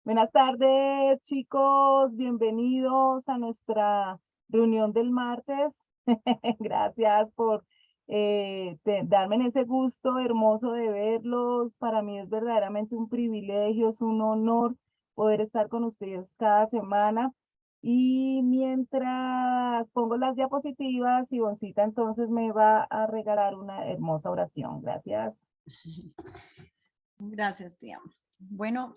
Buenas tardes, chicos. Bienvenidos a nuestra reunión del martes. Gracias por darme ese gusto hermoso de verlos. Para mí es verdaderamente un privilegio, es un honor poder estar con ustedes cada semana. Y mientras pongo las diapositivas, Ivoncita entonces me va a regalar una hermosa oración. Gracias. Gracias, te amo. Bueno,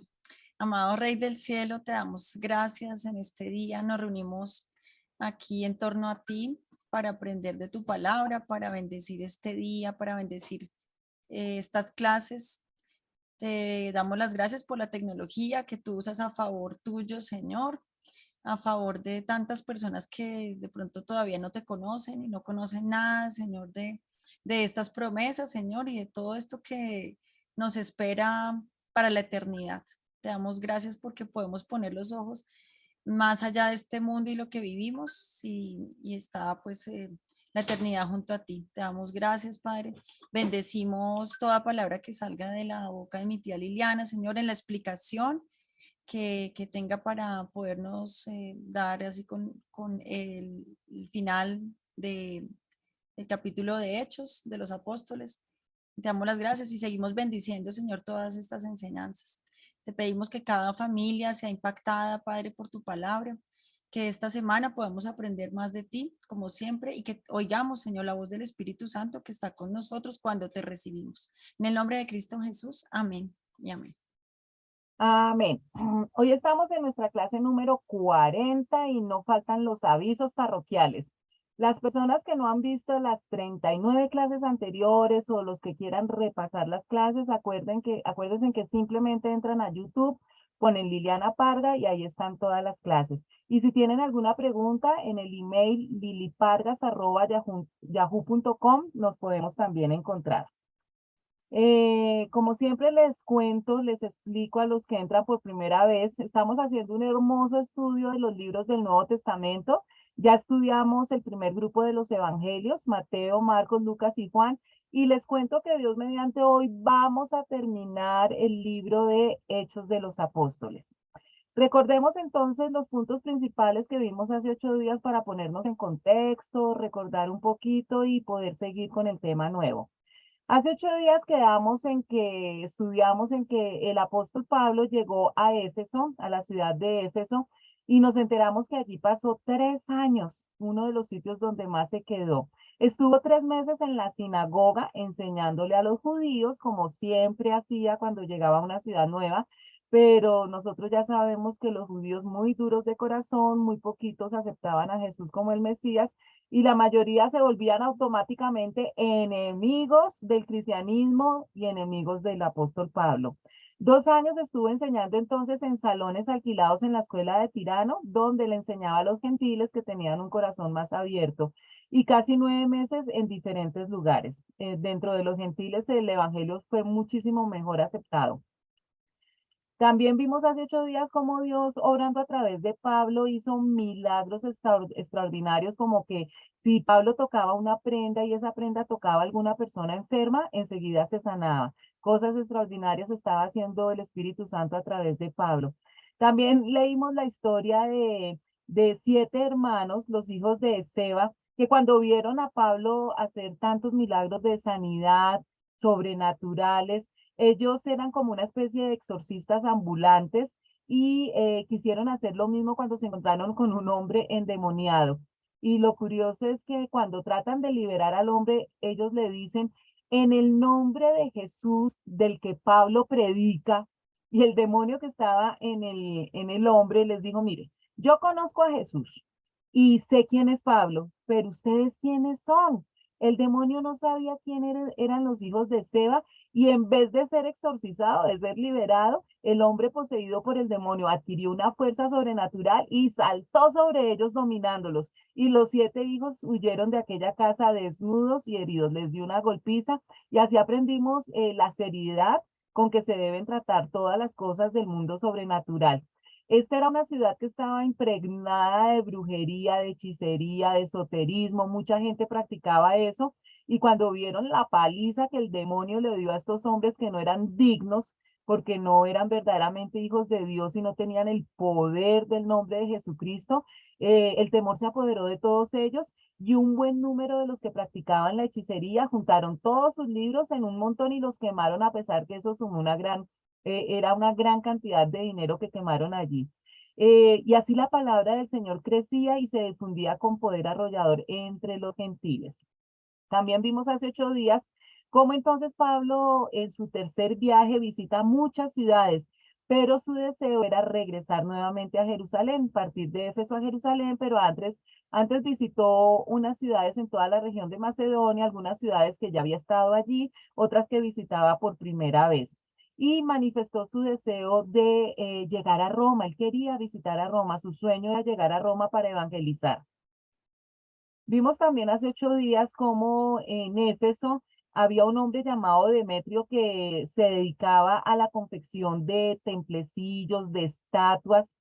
amado Rey del Cielo, te damos gracias en este día. Nos reunimos aquí en torno a ti para aprender de tu palabra, para bendecir este día, para bendecir estas clases. Te damos las gracias por la tecnología que tú usas a favor tuyo, Señor, a favor de tantas personas que de pronto todavía no te conocen y no conocen nada, Señor, de estas promesas, Señor, y de todo esto que nos espera para la eternidad. Te damos gracias porque podemos poner los ojos más allá de este mundo y lo que vivimos y está pues la eternidad junto a ti. Te damos gracias, Padre. Bendecimos toda palabra que salga de la boca de mi tía Liliana, Señor, en la explicación que tenga para podernos dar así con el final del capítulo de Hechos de los Apóstoles. Te damos las gracias y seguimos bendiciendo, Señor, todas estas enseñanzas. Te pedimos que cada familia sea impactada, Padre, por tu palabra, que esta semana podamos aprender más de ti, como siempre, y que oigamos, Señor, la voz del Espíritu Santo que está con nosotros cuando te recibimos. En el nombre de Cristo Jesús, amén y amén. Amén. Hoy estamos en nuestra clase número 40 y no faltan los avisos parroquiales. Las personas que no han visto las 39 clases anteriores o los que quieran repasar las clases, acuérdense que simplemente entran a YouTube, ponen Liliana Parga y ahí están todas las clases. Y si tienen alguna pregunta, en el email lilipargas@yahoo.com nos podemos también encontrar. Como siempre les cuento, les explico a los que entran por primera vez, estamos haciendo un hermoso estudio de los libros del Nuevo Testamento. Ya estudiamos el primer grupo de los evangelios, Mateo, Marcos, Lucas y Juan, y les cuento que Dios mediante hoy vamos a terminar el libro de Hechos de los Apóstoles. Recordemos entonces los puntos principales que vimos hace 8 días para ponernos en contexto, recordar un poquito y poder seguir con el tema nuevo. Hace 8 días quedamos en que estudiamos en que el apóstol Pablo llegó a Éfeso, a la ciudad de Éfeso, y nos enteramos que allí pasó 3 años, uno de los sitios donde más se quedó. Estuvo 3 meses en la sinagoga enseñándole a los judíos, como siempre hacía cuando llegaba a una ciudad nueva, pero nosotros ya sabemos que los judíos muy duros de corazón, muy poquitos aceptaban a Jesús como el Mesías, y la mayoría se volvían automáticamente enemigos del cristianismo y enemigos del apóstol Pablo. 2 años estuvo enseñando entonces en salones alquilados en la escuela de Tirano, donde le enseñaba a los gentiles que tenían un corazón más abierto, y casi 9 meses en diferentes lugares. Dentro de los gentiles el evangelio fue muchísimo mejor aceptado. También vimos hace 8 días cómo Dios, obrando a través de Pablo, hizo milagros extraordinarios, como que si Pablo tocaba una prenda y esa prenda tocaba a alguna persona enferma, enseguida se sanaba. Cosas extraordinarias estaba haciendo el Espíritu Santo a través de Pablo. También leímos la historia de 7 hermanos, los hijos de Seba, que cuando vieron a Pablo hacer tantos milagros de sanidad sobrenaturales, ellos eran como una especie de exorcistas ambulantes y quisieron hacer lo mismo cuando se encontraron con un hombre endemoniado. Y lo curioso es que cuando tratan de liberar al hombre, ellos le dicen, en el nombre de Jesús, del que Pablo predica, y el demonio que estaba en el hombre les dijo, mire, yo conozco a Jesús y sé quién es Pablo, pero ustedes quiénes son. El demonio no sabía quién eran los hijos de Seba y en vez de ser exorcizado, de ser liberado, el hombre poseído por el demonio adquirió una fuerza sobrenatural y saltó sobre ellos dominándolos. Y los 7 hijos huyeron de aquella casa desnudos y heridos. Les dio una golpiza y así aprendimos la seriedad con que se deben tratar todas las cosas del mundo sobrenatural. Esta era una ciudad que estaba impregnada de brujería, de hechicería, de esoterismo. Mucha gente practicaba eso y cuando vieron la paliza que el demonio le dio a estos hombres que no eran dignos porque no eran verdaderamente hijos de Dios y no tenían el poder del nombre de Jesucristo. El temor se apoderó de todos ellos y un buen número de los que practicaban la hechicería juntaron todos sus libros en un montón y los quemaron, a pesar que eso sumó era una gran cantidad de dinero que quemaron allí. Y así la palabra del Señor crecía y se difundía con poder arrollador entre los gentiles. También vimos hace 8 días cómo entonces Pablo en su tercer viaje visita muchas ciudades, pero su deseo era regresar nuevamente a Jerusalén, partir de Éfeso a Jerusalén, pero antes visitó unas ciudades en toda la región de Macedonia, algunas ciudades que ya había estado allí, otras que visitaba por primera vez. Y manifestó su deseo de llegar a Roma. Él quería visitar a Roma, su sueño era llegar a Roma para evangelizar. Vimos también hace 8 días cómo en Éfeso había un hombre llamado Demetrio que se dedicaba a la confección de templecillos, de estatuas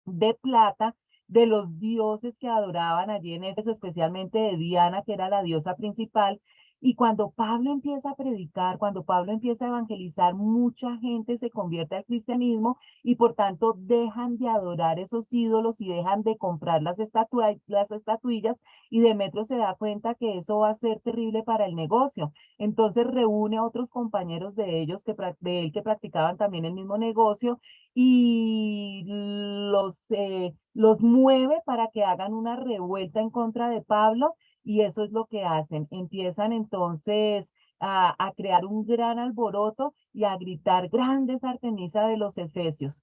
de plata de los dioses que adoraban allí en Éfeso, especialmente de Diana, que era la diosa principal. Y cuando Pablo empieza a predicar, cuando Pablo empieza a evangelizar, mucha gente se convierte al cristianismo y por tanto dejan de adorar esos ídolos y dejan de comprar las estatuillas, y Demetrio se da cuenta que eso va a ser terrible para el negocio. Entonces reúne a otros compañeros de ellos de él que practicaban también el mismo negocio y los mueve para que hagan una revuelta en contra de Pablo, y eso es lo que hacen. Empiezan entonces a crear un gran alboroto y a gritar grandes Artemisa de los Efesios.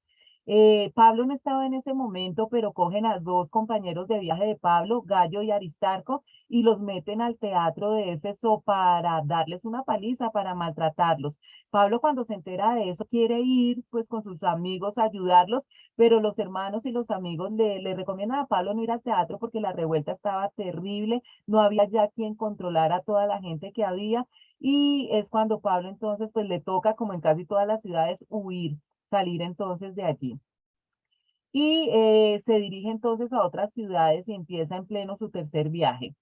Pablo no estaba en ese momento, pero cogen a dos compañeros de viaje de Pablo, Gallo y Aristarco, y los meten al teatro de Éfeso para darles una paliza, para maltratarlos. Pablo, cuando se entera de eso, quiere ir pues con sus amigos a ayudarlos, pero los hermanos y los amigos le recomiendan a Pablo no ir al teatro porque la revuelta estaba terrible, no había ya quien controlara a toda la gente que había, y es cuando Pablo entonces pues le toca, como en casi todas las ciudades, huir, salir entonces de allí. Y se dirige entonces a otras ciudades y empieza en pleno su tercer viaje.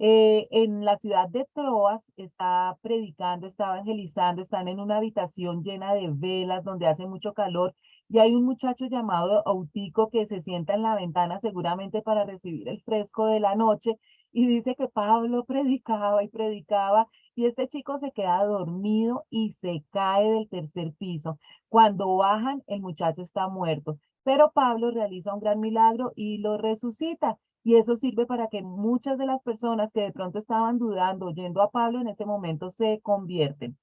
En la ciudad de Troas está predicando, está evangelizando, están en una habitación llena de velas donde hace mucho calor, y hay un muchacho llamado Eutico que se sienta en la ventana seguramente para recibir el fresco de la noche, y dice que Pablo predicaba y predicaba y este chico se queda dormido y se cae del tercer piso. Cuando bajan, el muchacho está muerto, pero Pablo realiza un gran milagro y lo resucita. Y eso sirve para que muchas de las personas que de pronto estaban dudando, oyendo a Pablo en ese momento, se convierten.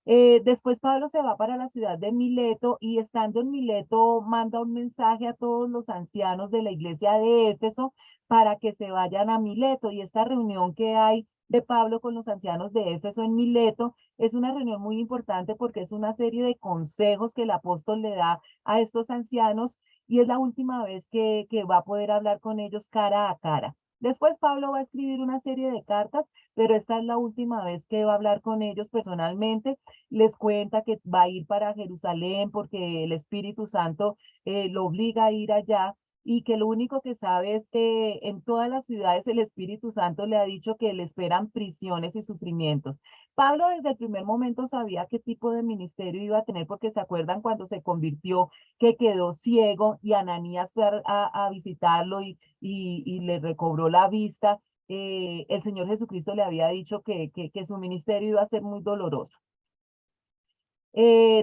Después Pablo se va para la ciudad de Mileto y estando en Mileto manda un mensaje a todos los ancianos de la iglesia de Éfeso para que se vayan a Mileto. Y esta reunión que hay de Pablo con los ancianos de Éfeso en Mileto es una reunión muy importante porque es una serie de consejos que el apóstol le da a estos ancianos, y es la última vez que va a poder hablar con ellos cara a cara. Después Pablo va a escribir una serie de cartas, pero esta es la última vez que va a hablar con ellos personalmente. Les cuenta que va a ir para Jerusalén porque el Espíritu Santo lo obliga a ir allá, y que lo único que sabe es que en todas las ciudades el Espíritu Santo le ha dicho que le esperan prisiones y sufrimientos. Pablo desde el primer momento sabía qué tipo de ministerio iba a tener, porque se acuerdan cuando se convirtió que quedó ciego y Ananías fue a visitarlo y le recobró la vista. El Señor Jesucristo le había dicho que su ministerio iba a ser muy doloroso.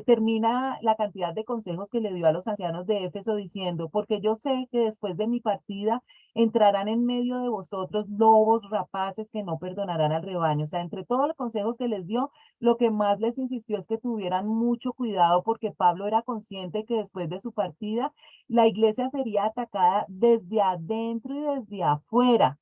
Termina la cantidad de consejos que le dio a los ancianos de Éfeso diciendo: porque yo sé que después de mi partida entrarán en medio de vosotros lobos rapaces que no perdonarán al rebaño. O sea, entre todos los consejos que les dio, lo que más les insistió es que tuvieran mucho cuidado, porque Pablo era consciente que después de su partida la iglesia sería atacada desde adentro y desde afuera,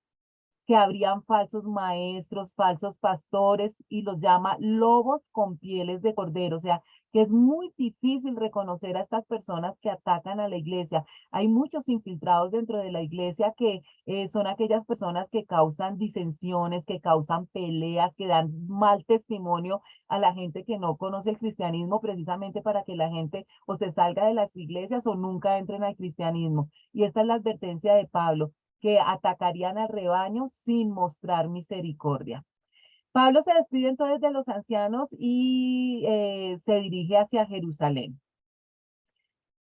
que habrían falsos maestros, falsos pastores, y los llama lobos con pieles de cordero. O sea, que es muy difícil reconocer a estas personas que atacan a la iglesia. Hay muchos infiltrados dentro de la iglesia que son aquellas personas que causan disensiones, que causan peleas, que dan mal testimonio a la gente que no conoce el cristianismo, precisamente para que la gente o se salga de las iglesias o nunca entren al cristianismo. Y esta es la advertencia de Pablo, que atacarían al rebaño sin mostrar misericordia. Pablo se despide entonces de los ancianos y se dirige hacia Jerusalén.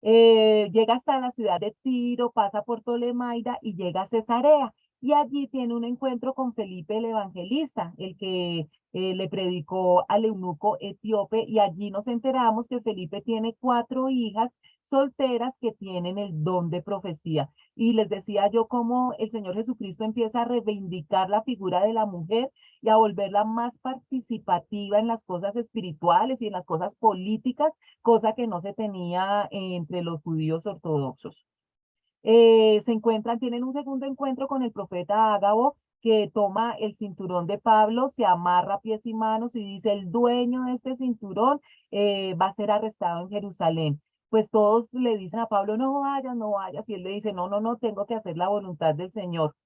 Llega hasta la ciudad de Tiro, pasa por Tolemaida y llega a Cesarea. Y allí tiene un encuentro con Felipe el Evangelista, el que le predicó al eunuco etíope. Y allí nos enteramos que Felipe tiene 4 hijas solteras que tienen el don de profecía. Y les decía yo cómo el Señor Jesucristo empieza a reivindicar la figura de la mujer y a volverla más participativa en las cosas espirituales y en las cosas políticas, cosa que no se tenía entre los judíos ortodoxos. Se encuentran, tienen un segundo encuentro con el profeta Ágabo, que toma el cinturón de Pablo, se amarra pies y manos y dice, el dueño de este cinturón va a ser arrestado en Jerusalén. Pues todos le dicen a Pablo, no vayas, no vayas, y él le dice, no, no, no, tengo que hacer la voluntad del Señor.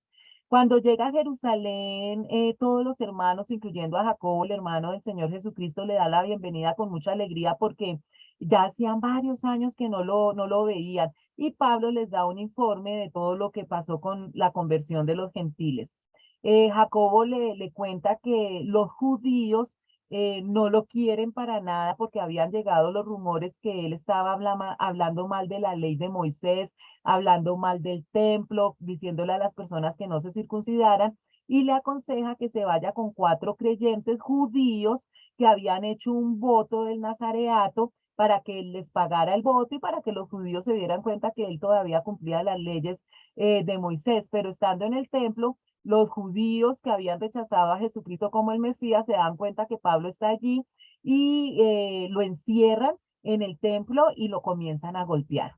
Cuando llega a Jerusalén, todos los hermanos, incluyendo a Jacobo, el hermano del Señor Jesucristo, le da la bienvenida con mucha alegría porque ya hacían varios años que no lo veían. Y Pablo les da un informe de todo lo que pasó con la conversión de los gentiles. Jacobo le cuenta que los judíos no lo quieren para nada porque habían llegado los rumores que él estaba hablando mal de la ley de Moisés, hablando mal del templo, diciéndole a las personas que no se circuncidaran, y le aconseja que se vaya con 4 creyentes judíos que habían hecho un voto del nazareato para que él les pagara el voto y para que los judíos se dieran cuenta que él todavía cumplía las leyes de Moisés. Pero estando en el templo, los judíos que habían rechazado a Jesucristo como el Mesías se dan cuenta que Pablo está allí y lo encierran en el templo y lo comienzan a golpear.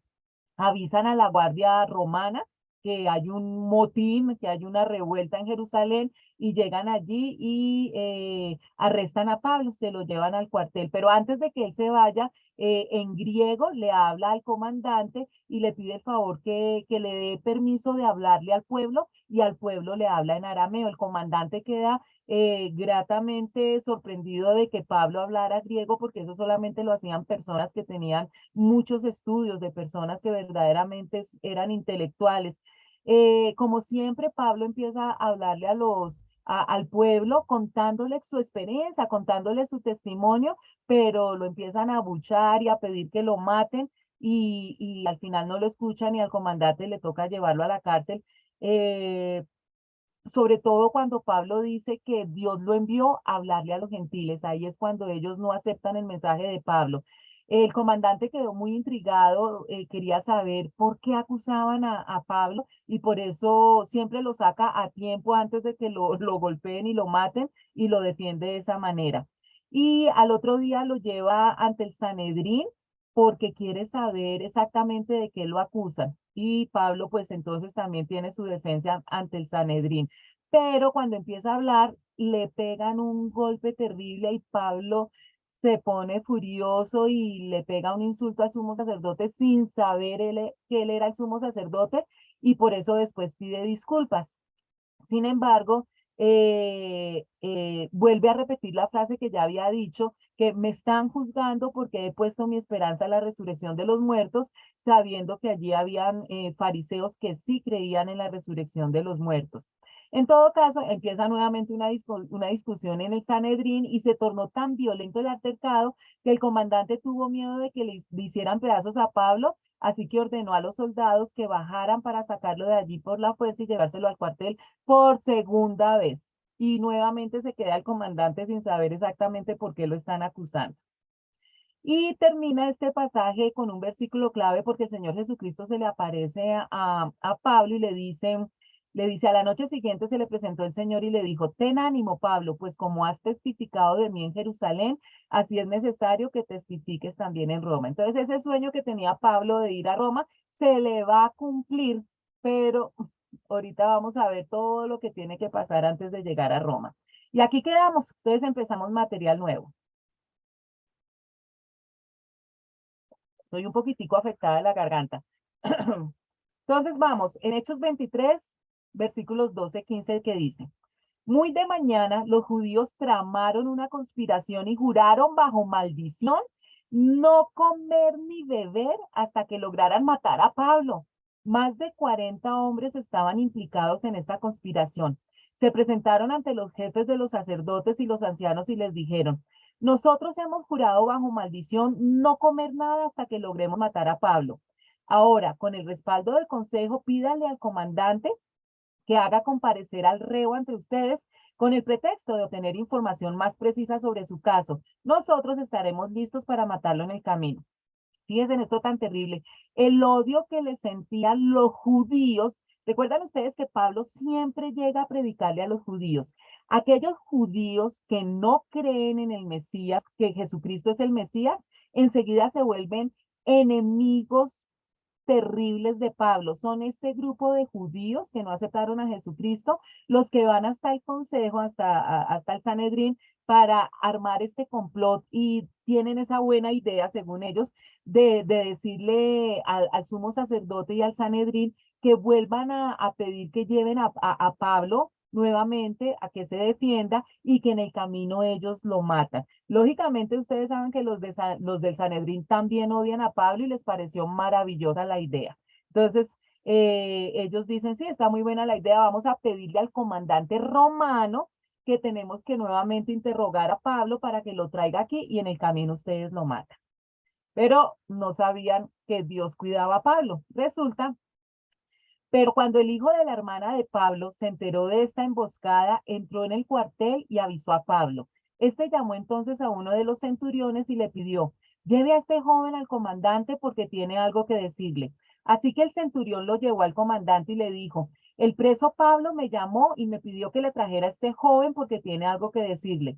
Avisan a la guardia romana que hay un motín, que hay una revuelta en Jerusalén y llegan allí y arrestan a Pablo, se lo llevan al cuartel. Pero antes de que él se vaya, en griego le habla al comandante y le pide el favor que le dé permiso de hablarle al pueblo y al pueblo le habla en arameo. El comandante queda gratamente sorprendido de que Pablo hablara griego porque eso solamente lo hacían personas que tenían muchos estudios, de personas que verdaderamente eran intelectuales. Como siempre, Pablo empieza a hablarle al pueblo contándoles su experiencia, contándoles su testimonio, pero lo empiezan a abuchar y a pedir que lo maten y al final no lo escuchan y al comandante le toca llevarlo a la cárcel. Eh, Sobre todo cuando Pablo dice que Dios lo envió a hablarle a los gentiles, ahí es cuando ellos no aceptan el mensaje de Pablo. El comandante quedó muy intrigado, quería saber por qué acusaban a Pablo y por eso siempre lo saca a tiempo antes de que lo golpeen y lo maten y lo defiende de esa manera. Y al otro día lo lleva ante el Sanedrín porque quiere saber exactamente de qué lo acusan. Y Pablo pues entonces también tiene su defensa ante el Sanedrín. Pero cuando empieza a hablar, le pegan un golpe terrible y Pablo se pone furioso y le pega un insulto al sumo sacerdote sin saber que él era el sumo sacerdote y por eso después pide disculpas. Sin embargo, vuelve a repetir la frase que ya había dicho, que me están juzgando porque he puesto mi esperanza en la resurrección de los muertos, sabiendo que allí habían fariseos que sí creían en la resurrección de los muertos. En todo caso, empieza nuevamente una discusión en el Sanedrín y se tornó tan violento el altercado que el comandante tuvo miedo de que le hicieran pedazos a Pablo. Así que ordenó a los soldados que bajaran para sacarlo de allí por la fuerza y llevárselo al cuartel por segunda vez. Y nuevamente se queda el comandante sin saber exactamente por qué lo están acusando. Y termina este pasaje con un versículo clave porque el Señor Jesucristo se le aparece a Pablo y le dice, a la noche siguiente se le presentó el Señor y le dijo, ten ánimo, Pablo, pues como has testificado de mí en Jerusalén, así es necesario que testifiques también en Roma. Entonces ese sueño que tenía Pablo de ir a Roma se le va a cumplir, pero ahorita vamos a ver todo lo que tiene que pasar antes de llegar a Roma. Y aquí quedamos, entonces empezamos material nuevo. Estoy un poquitico afectada de la garganta. Entonces vamos, en Hechos 23, versículos 12-15, que dice, muy de mañana los judíos tramaron una conspiración y juraron bajo maldición no comer ni beber hasta que lograran matar a Pablo. Más de 40 hombres estaban implicados en esta conspiración. Se presentaron ante los jefes de los sacerdotes y los ancianos y les dijeron, nosotros hemos jurado bajo maldición no comer nada hasta que logremos matar a Pablo. Ahora, con el respaldo del consejo, pídale al comandante que haga comparecer al reo ante ustedes con el pretexto de obtener información más precisa sobre su caso. Nosotros estaremos listos para matarlo en el camino. Fíjense en esto tan terrible. El odio que le sentían los judíos. Recuerdan ustedes que Pablo siempre llega a predicarle a los judíos. Aquellos judíos que no creen en el Mesías, que Jesucristo es el Mesías, enseguida se vuelven enemigos terribles de Pablo. Son este grupo de judíos que no aceptaron a Jesucristo, los que van hasta el consejo, hasta el Sanedrín, para armar este complot y tienen esa buena idea, según ellos, de decirle al sumo sacerdote y al Sanedrín que vuelvan a pedir que lleven a Pablo nuevamente a que se defienda y que en el camino ellos lo matan. Lógicamente, ustedes saben que los del Sanedrín también odian a Pablo y les pareció maravillosa la idea. Entonces, ellos dicen, sí, está muy buena la idea, vamos a pedirle al comandante romano que tenemos que nuevamente interrogar a Pablo para que lo traiga aquí y en el camino ustedes lo matan. Pero no sabían que Dios cuidaba a Pablo. Resulta, pero cuando el hijo de la hermana de Pablo se enteró de esta emboscada, entró en el cuartel y avisó a Pablo. Este llamó entonces a uno de los centuriones y le pidió, lleve a este joven al comandante porque tiene algo que decirle. Así que el centurión lo llevó al comandante y le dijo, el preso Pablo me llamó y me pidió que le trajera a este joven porque tiene algo que decirle.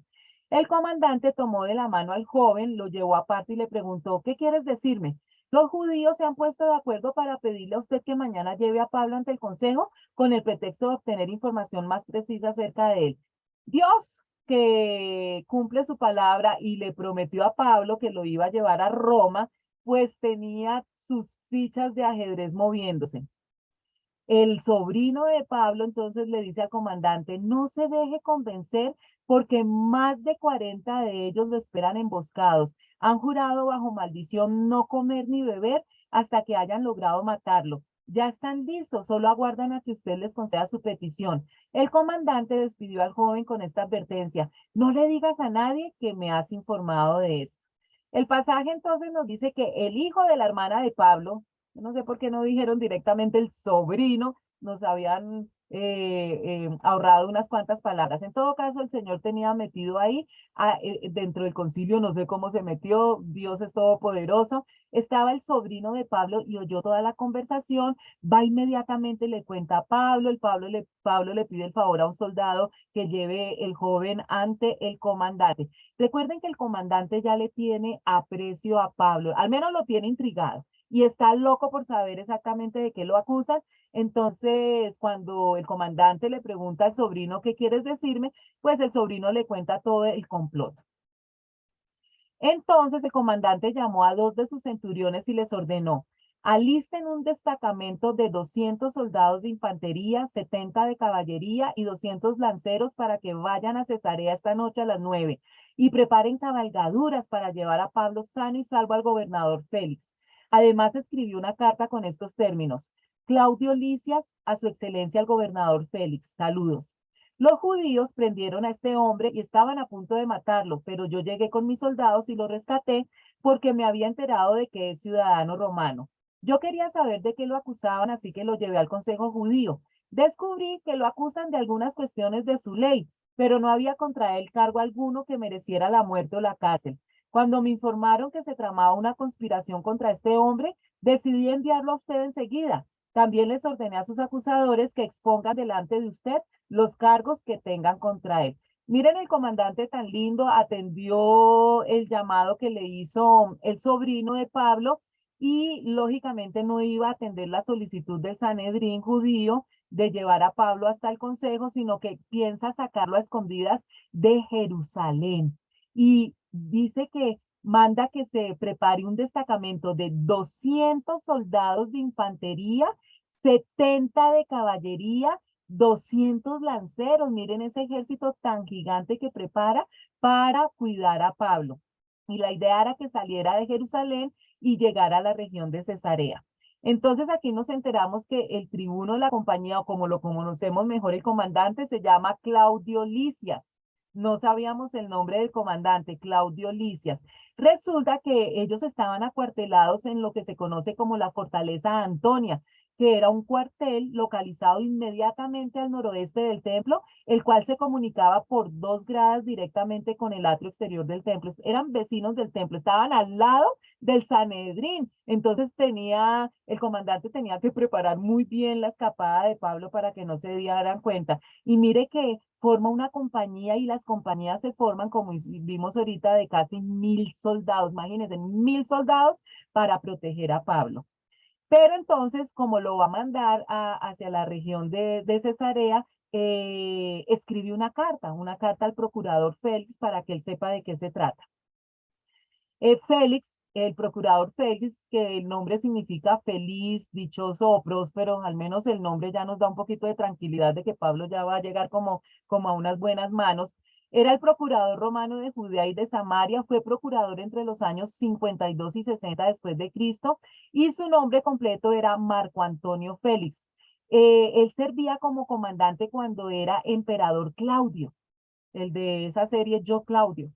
El comandante tomó de la mano al joven, lo llevó aparte y le preguntó, ¿qué quieres decirme? Los judíos se han puesto de acuerdo para pedirle a usted que mañana lleve a Pablo ante el consejo con el pretexto de obtener información más precisa acerca de él. Dios, que cumple su palabra y le prometió a Pablo que lo iba a llevar a Roma, pues tenía sus fichas de ajedrez moviéndose. El sobrino de Pablo entonces le dice al comandante, no se deje convencer porque más de 40 de ellos lo esperan emboscados. Han jurado bajo maldición no comer ni beber hasta que hayan logrado matarlo. Ya están listos, solo aguardan a que usted les conceda su petición. El comandante despidió al joven con esta advertencia, no le digas a nadie que me has informado de esto. El pasaje entonces nos dice que el hijo de la hermana de Pablo, no sé por qué no dijeron directamente el sobrino, nos habían ahorrado unas cuantas palabras. En todo caso, el Señor tenía metido ahí, dentro del concilio, no sé cómo se metió, Dios es todopoderoso, estaba el sobrino de Pablo y oyó toda la conversación, va inmediatamente, le cuenta a Pablo, Pablo le pide el favor a un soldado que lleve el joven ante el comandante. Recuerden que el comandante ya le tiene aprecio a Pablo, al menos lo tiene intrigado y está loco por saber exactamente de qué lo acusan. Entonces, cuando el comandante le pregunta al sobrino, ¿qué quieres decirme? Pues el sobrino le cuenta todo el complot. Entonces el comandante llamó a dos de sus centuriones y les ordenó, alisten un destacamento de 200 soldados de infantería, 70 de caballería y 200 lanceros para que vayan a Cesarea esta noche a las 9 y preparen cabalgaduras para llevar a Pablo sano y salvo al gobernador Félix. Además escribió una carta con estos términos. Claudio Licias, a su excelencia el gobernador Félix, saludos. Los judíos prendieron a este hombre y estaban a punto de matarlo, pero yo llegué con mis soldados y lo rescaté porque me había enterado de que es ciudadano romano. Yo quería saber de qué lo acusaban, así que lo llevé al consejo judío. Descubrí que lo acusan de algunas cuestiones de su ley, pero no había contra él cargo alguno que mereciera la muerte o la cárcel. Cuando me informaron que se tramaba una conspiración contra este hombre, decidí enviarlo a usted enseguida. También les ordené a sus acusadores que expongan delante de usted los cargos que tengan contra él. Miren, el comandante tan lindo atendió el llamado que le hizo el sobrino de Pablo y lógicamente no iba a atender la solicitud del Sanedrín judío de llevar a Pablo hasta el consejo, sino que piensa sacarlo a escondidas de Jerusalén. Y dice que manda que se prepare un destacamento de 200 soldados de infantería, 70 de caballería, 200 lanceros. Miren ese ejército tan gigante que prepara para cuidar a Pablo. Y la idea era que saliera de Jerusalén y llegara a la región de Cesarea. Entonces aquí nos enteramos que el tribuno de la compañía, o como lo conocemos mejor, el comandante, se llama Claudio Lisias. No sabíamos el nombre del comandante, Claudio Lisias. Resulta que ellos estaban acuartelados en lo que se conoce como la Fortaleza Antonia, que era un cuartel localizado inmediatamente al noroeste del templo, el cual se comunicaba por 2 gradas directamente con el atrio exterior del templo. Eran vecinos del templo, estaban al lado del Sanedrín. Entonces el comandante tenía que preparar muy bien la escapada de Pablo para que no se dieran cuenta. Y mire que forma una compañía y las compañías se forman, como vimos ahorita, de casi 1000 soldados. Imagínense, 1000 soldados para proteger a Pablo. Pero entonces, como lo va a mandar hacia la región de Cesarea, escribe una carta al procurador Félix para que él sepa de qué se trata. Félix, el procurador Félix, que el nombre significa feliz, dichoso o próspero, al menos el nombre ya nos da un poquito de tranquilidad de que Pablo ya va a llegar como a unas buenas manos. Era el procurador romano de Judea y de Samaria, fue procurador entre los años 52 y 60 después de Cristo, y su nombre completo era Marco Antonio Félix. Él servía como comandante cuando era emperador Claudio, el de esa serie Yo Claudio.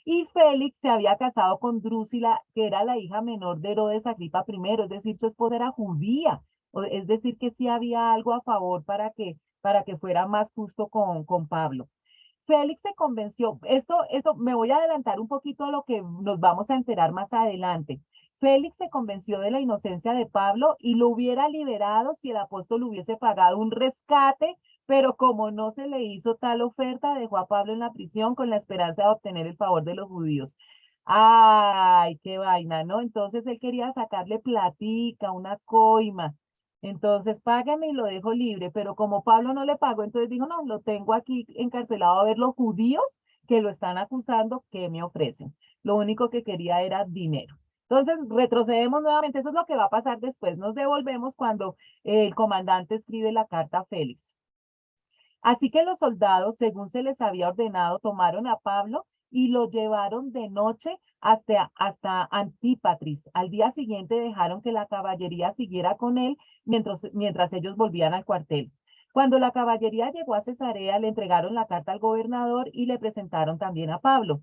Y Félix se había casado con Drúzila, que era la hija menor de Herodes Agripa I, es decir, su esposa era judía, es decir, que sí había algo a favor para que fuera más justo con Pablo. Félix se convenció, esto me voy a adelantar un poquito a lo que nos vamos a enterar más adelante. Félix se convenció de la inocencia de Pablo y lo hubiera liberado si el apóstol hubiese pagado un rescate, pero como no se le hizo tal oferta, dejó a Pablo en la prisión con la esperanza de obtener el favor de los judíos. Ay, qué vaina, ¿no? Entonces él quería sacarle platica, una coima. Entonces, págame y lo dejo libre, pero como Pablo no le pagó, entonces dijo, no, lo tengo aquí encarcelado a ver los judíos que lo están acusando, ¿qué me ofrecen? Lo único que quería era dinero. Entonces, retrocedemos nuevamente, eso es lo que va a pasar después. Nos devolvemos cuando el comandante escribe la carta a Félix. Así que los soldados, según se les había ordenado, tomaron a Pablo y lo llevaron de noche hasta Antípatris. Al día siguiente dejaron que la caballería siguiera con él mientras ellos volvían al cuartel. Cuando la caballería llegó a Cesarea, le entregaron la carta al gobernador y le presentaron también a Pablo.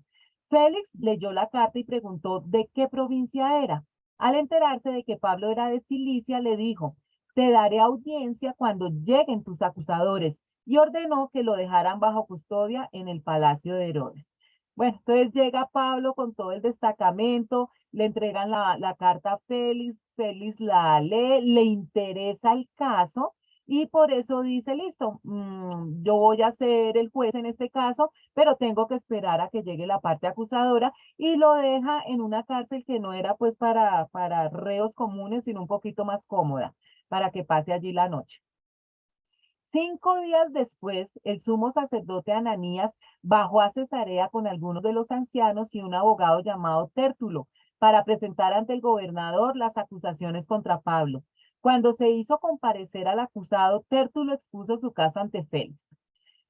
Félix leyó la carta y preguntó de qué provincia era. Al enterarse de que Pablo era de Cilicia, le dijo, te daré audiencia cuando lleguen tus acusadores, y ordenó que lo dejaran bajo custodia en el palacio de Herodes. Bueno, entonces llega Pablo con todo el destacamento, le entregan la carta a Félix, Félix la lee, le interesa el caso y por eso dice, listo, yo voy a ser el juez en este caso, pero tengo que esperar a que llegue la parte acusadora y lo deja en una cárcel que no era pues para reos comunes, sino un poquito más cómoda, para que pase allí la noche. 5 días después, el sumo sacerdote Ananías bajó a Cesarea con algunos de los ancianos y un abogado llamado Tértulo para presentar ante el gobernador las acusaciones contra Pablo. Cuando se hizo comparecer al acusado, Tértulo expuso su caso ante Félix.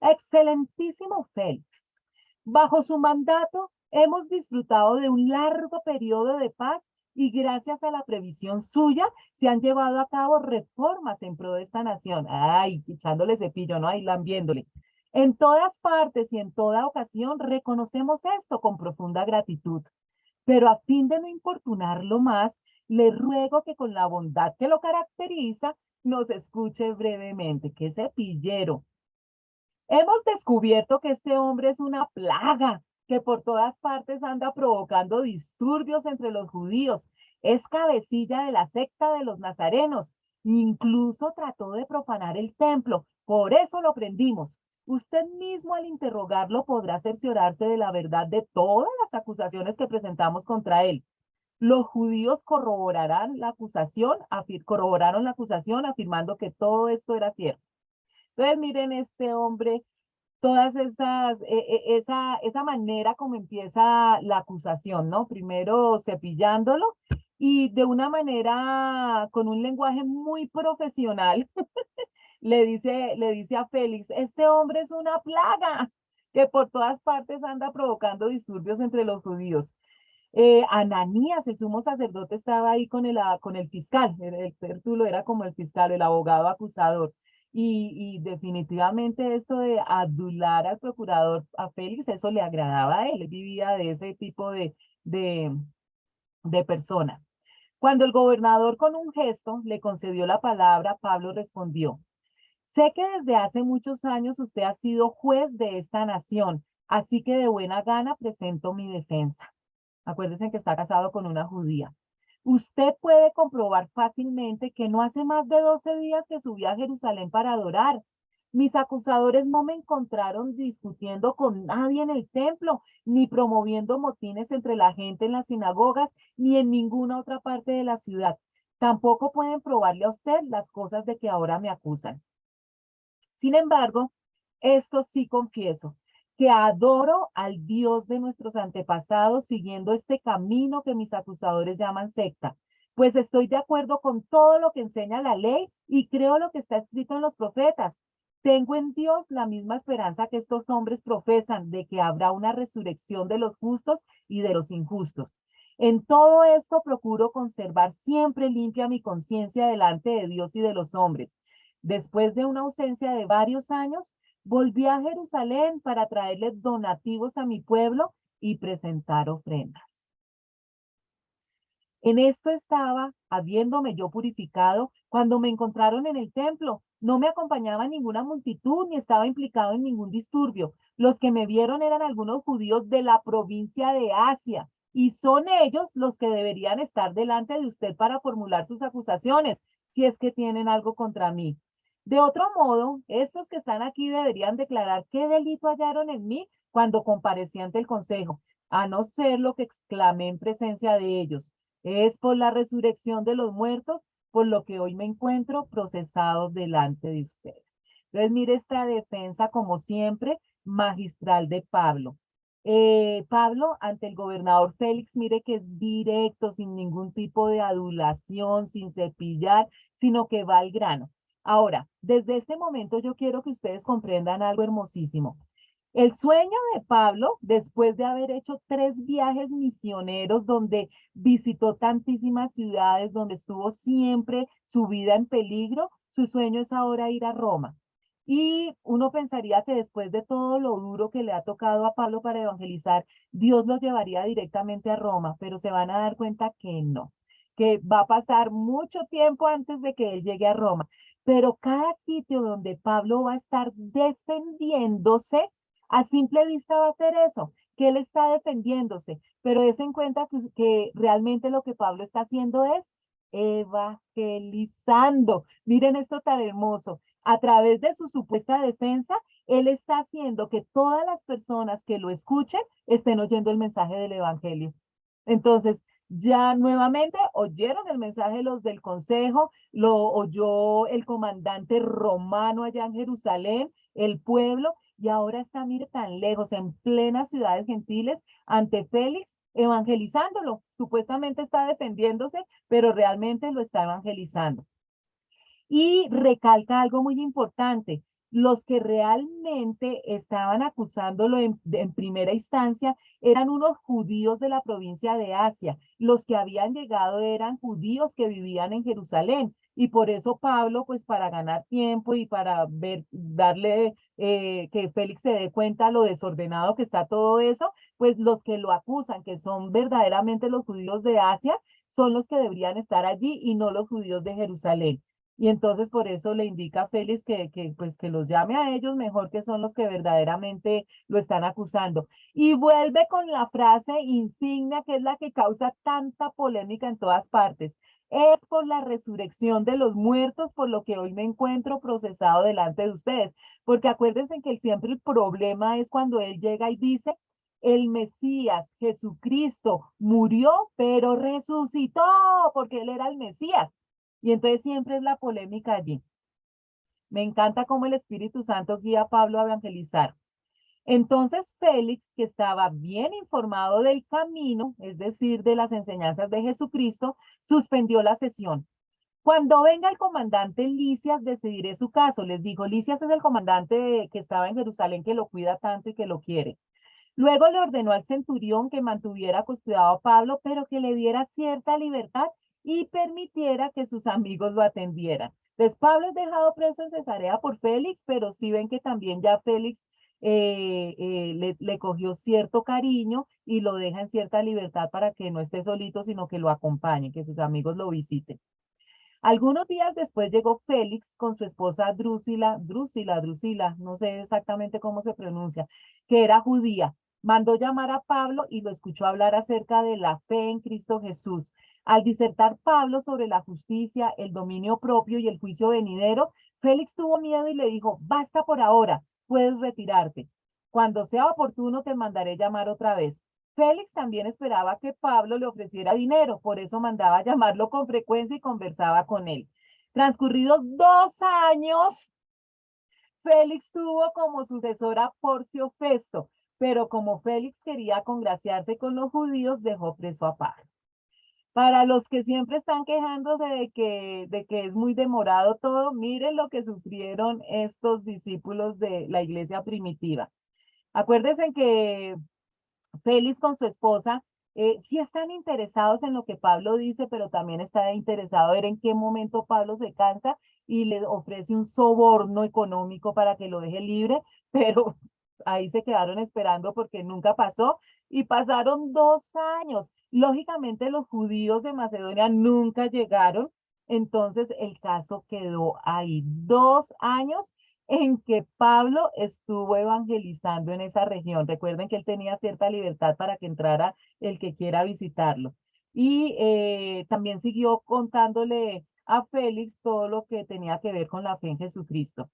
Excelentísimo Félix, bajo su mandato hemos disfrutado de un largo periodo de paz y gracias a la previsión suya se han llevado a cabo reformas en pro de esta nación. Ay, echándole cepillo, ¿no? Ahí lambiéndole. En todas partes y en toda ocasión reconocemos esto con profunda gratitud. Pero a fin de no importunarlo más, le ruego que con la bondad que lo caracteriza, nos escuche brevemente. ¡Qué cepillero! Hemos descubierto que este hombre es una plaga que por todas partes anda provocando disturbios entre los judíos. Es cabecilla de la secta de los nazarenos. Incluso trató de profanar el templo. Por eso lo prendimos. Usted mismo al interrogarlo podrá cerciorarse de la verdad de todas las acusaciones que presentamos contra él. Los judíos corroboraron la acusación afirmando que todo esto era cierto. Entonces, miren este hombre, todas esa manera como empieza la acusación, ¿no? Primero cepillándolo y de una manera con un lenguaje muy profesional, le dice a Félix, este hombre es una plaga que por todas partes anda provocando disturbios entre los judíos. Ananías, el sumo sacerdote, estaba ahí con el fiscal, el tértulo era como el fiscal, el abogado acusador. Y definitivamente esto de adular al procurador, a Félix, eso le agradaba a él vivía de ese tipo de, de personas. Cuando el gobernador con un gesto le concedió la palabra, Pablo respondió: sé que desde hace muchos años usted ha sido juez de esta nación, así que de buena gana presento mi defensa. Acuérdense que está casado con una judía. Usted puede comprobar fácilmente que no hace más de 12 días que subí a Jerusalén para adorar. Mis acusadores no me encontraron discutiendo con nadie en el templo, ni promoviendo motines entre la gente en las sinagogas, ni en ninguna otra parte de la ciudad. Tampoco pueden probarle a usted las cosas de que ahora me acusan. Sin embargo, esto sí confieso, que adoro al Dios de nuestros antepasados siguiendo este camino que mis acusadores llaman secta, pues estoy de acuerdo con todo lo que enseña la ley y creo lo que está escrito en los profetas. Tengo en Dios la misma esperanza que estos hombres profesan de que habrá una resurrección de los justos y de los injustos. En todo esto procuro conservar siempre limpia mi conciencia delante de Dios y de los hombres. Después de una ausencia de varios años, volví a Jerusalén para traerle donativos a mi pueblo y presentar ofrendas. En esto estaba, habiéndome yo purificado, cuando me encontraron en el templo. No me acompañaba ninguna multitud ni estaba implicado en ningún disturbio. Los que me vieron eran algunos judíos de la provincia de Asia, y son ellos los que deberían estar delante de usted para formular sus acusaciones, si es que tienen algo contra mí. De otro modo, estos que están aquí deberían declarar qué delito hallaron en mí cuando comparecí ante el consejo, a no ser lo que exclamé en presencia de ellos. Es por la resurrección de los muertos, por lo que hoy me encuentro procesado delante de ustedes. Entonces, mire esta defensa, como siempre, magistral de Pablo. Pablo, ante el gobernador Félix, mire que es directo, sin ningún tipo de adulación, sin cepillar, sino que va al grano. Ahora, desde este momento yo quiero que ustedes comprendan algo hermosísimo. El sueño de Pablo, después de haber hecho 3 viajes misioneros donde visitó tantísimas ciudades, donde estuvo siempre su vida en peligro, su sueño es ahora ir a Roma. Y uno pensaría que después de todo lo duro que le ha tocado a Pablo para evangelizar, Dios lo llevaría directamente a Roma, pero se van a dar cuenta que no, que va a pasar mucho tiempo antes de que él llegue a Roma. Pero cada sitio donde Pablo va a estar defendiéndose, a simple vista va a ser eso, que él está defendiéndose, pero es en cuenta que realmente lo que Pablo está haciendo es evangelizando. Miren esto tan hermoso. A través de su supuesta defensa, él está haciendo que todas las personas que lo escuchen estén oyendo el mensaje del evangelio. Entonces, ya nuevamente oyeron el mensaje los del consejo, lo oyó el comandante romano allá en Jerusalén, el pueblo, y ahora está, mire, tan lejos, en plenas ciudades gentiles, ante Félix, evangelizándolo. Supuestamente está defendiéndose, pero realmente lo está evangelizando. Y recalca algo muy importante. Los que realmente estaban acusándolo en primera instancia eran unos judíos de la provincia de Asia. Los que habían llegado eran judíos que vivían en Jerusalén. Y por eso Pablo, pues para ganar tiempo y para ver, darle que Félix se dé cuenta lo desordenado que está todo eso, pues los que lo acusan, que son verdaderamente los judíos de Asia, son los que deberían estar allí y no los judíos de Jerusalén. Y entonces por eso le indica a Félix pues, que los llame a ellos mejor, que son los que verdaderamente lo están acusando. Y vuelve con la frase insignia, que es la que causa tanta polémica en todas partes. Es por la resurrección de los muertos por lo que hoy me encuentro procesado delante de ustedes. Porque acuérdense que siempre el problema es cuando él llega y dice, el Mesías, Jesucristo, murió, pero resucitó, porque él era el Mesías. Y entonces siempre es la polémica allí. Me encanta cómo el Espíritu Santo guía a Pablo a evangelizar. Entonces Félix, que estaba bien informado del camino, es decir, de las enseñanzas de Jesucristo, suspendió la sesión. Cuando venga el comandante Licias, decidiré su caso. Les digo, Licias es el comandante que estaba en Jerusalén, que lo cuida tanto y que lo quiere. Luego le ordenó al centurión que mantuviera custodiado a Pablo, pero que le diera cierta libertad y permitiera que sus amigos lo atendieran. Entonces, Pablo es dejado preso en Cesarea por Félix, pero sí ven que también ya Félix le cogió cierto cariño y lo deja en cierta libertad para que no esté solito, sino que lo acompañe, que sus amigos lo visiten. Algunos días después llegó Félix con su esposa Drusila, no sé exactamente cómo se pronuncia, que era judía. Mandó llamar a Pablo y lo escuchó hablar acerca de la fe en Cristo Jesús. Al disertar Pablo sobre la justicia, el dominio propio y el juicio venidero, Félix tuvo miedo y le dijo, basta por ahora, puedes retirarte. Cuando sea oportuno te mandaré llamar otra vez. Félix también esperaba que Pablo le ofreciera dinero, por eso mandaba llamarlo con frecuencia y conversaba con él. Transcurridos 2 años, Félix tuvo como sucesora a Porcio Festo, pero como Félix quería congraciarse con los judíos, dejó preso a Pablo. Para los que siempre están quejándose de que es muy demorado todo, miren lo que sufrieron estos discípulos de la iglesia primitiva. Acuérdense que Félix con su esposa, sí están interesados en lo que Pablo dice, pero también está interesado en ver en qué momento Pablo se cansa y le ofrece un soborno económico para que lo deje libre, pero ahí se quedaron esperando porque nunca pasó y pasaron 2 años. Lógicamente los judíos de Macedonia nunca llegaron, entonces el caso quedó ahí 2 años en que Pablo estuvo evangelizando en esa región. Recuerden que él tenía cierta libertad para que entrara el que quiera visitarlo. Y también siguió contándole a Félix todo lo que tenía que ver con la fe en Jesucristo.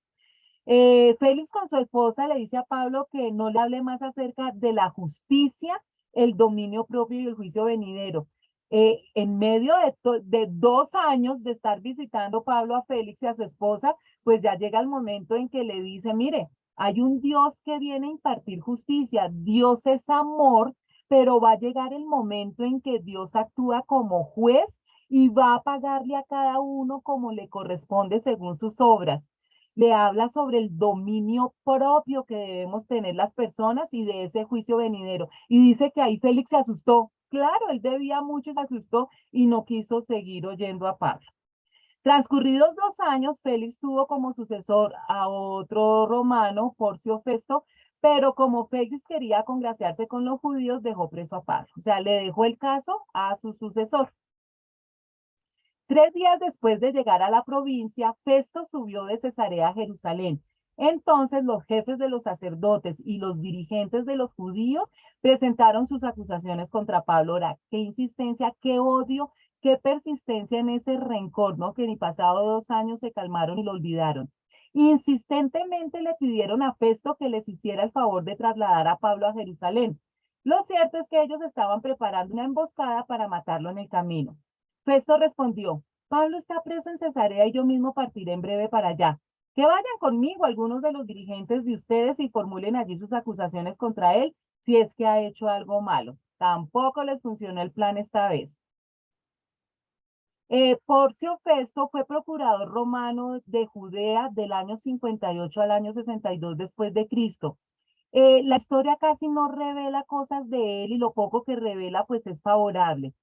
Félix con su esposa le dice a Pablo que no le hable más acerca de la justicia, el dominio propio y el juicio venidero. En medio de 2 años de estar visitando Pablo a Félix y a su esposa, pues ya llega el momento en que le dice, mire, hay un Dios que viene a impartir justicia, Dios es amor, pero va a llegar el momento en que Dios actúa como juez y va a pagarle a cada uno como le corresponde según sus obras. Le habla sobre el dominio propio que debemos tener las personas y de ese juicio venidero. Y dice que ahí Félix se asustó. Claro, él debía mucho, se asustó y no quiso seguir oyendo a Pablo. Transcurridos 2 años, Félix tuvo como sucesor a otro romano, Porcio Festo, pero como Félix quería congraciarse con los judíos, dejó preso a Pablo. O sea, le dejó el caso a su sucesor. 3 días después de llegar a la provincia, Festo subió de Cesarea a Jerusalén. Entonces los jefes de los sacerdotes y los dirigentes de los judíos presentaron sus acusaciones contra Pablo. Ahora, qué insistencia, qué odio, qué persistencia en ese rencor, ¿no? Que ni pasado 2 años se calmaron y lo olvidaron. Insistentemente le pidieron a Festo que les hiciera el favor de trasladar a Pablo a Jerusalén. Lo cierto es que ellos estaban preparando una emboscada para matarlo en el camino. Festo respondió, Pablo está preso en Cesarea y yo mismo partiré en breve para allá. Que vayan conmigo algunos de los dirigentes de ustedes y formulen allí sus acusaciones contra él si es que ha hecho algo malo. Tampoco les funcionó el plan esta vez. Porcio Festo fue procurador romano de Judea del año 58 al año 62 después de Cristo. La historia casi no revela cosas de él y lo poco que revela pues es favorable.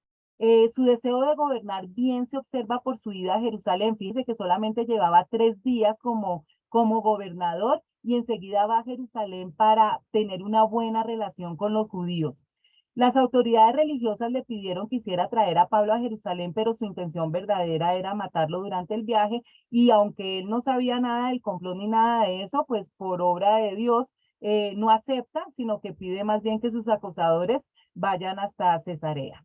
Su deseo de gobernar bien se observa por su ida a Jerusalén. Fíjense que solamente llevaba 3 días como gobernador y enseguida va a Jerusalén para tener una buena relación con los judíos. Las autoridades religiosas le pidieron que hiciera traer a Pablo a Jerusalén, pero su intención verdadera era matarlo durante el viaje y aunque él no sabía nada del complot ni nada de eso, pues por obra de Dios no acepta, sino que pide más bien que sus acusadores vayan hasta Cesarea.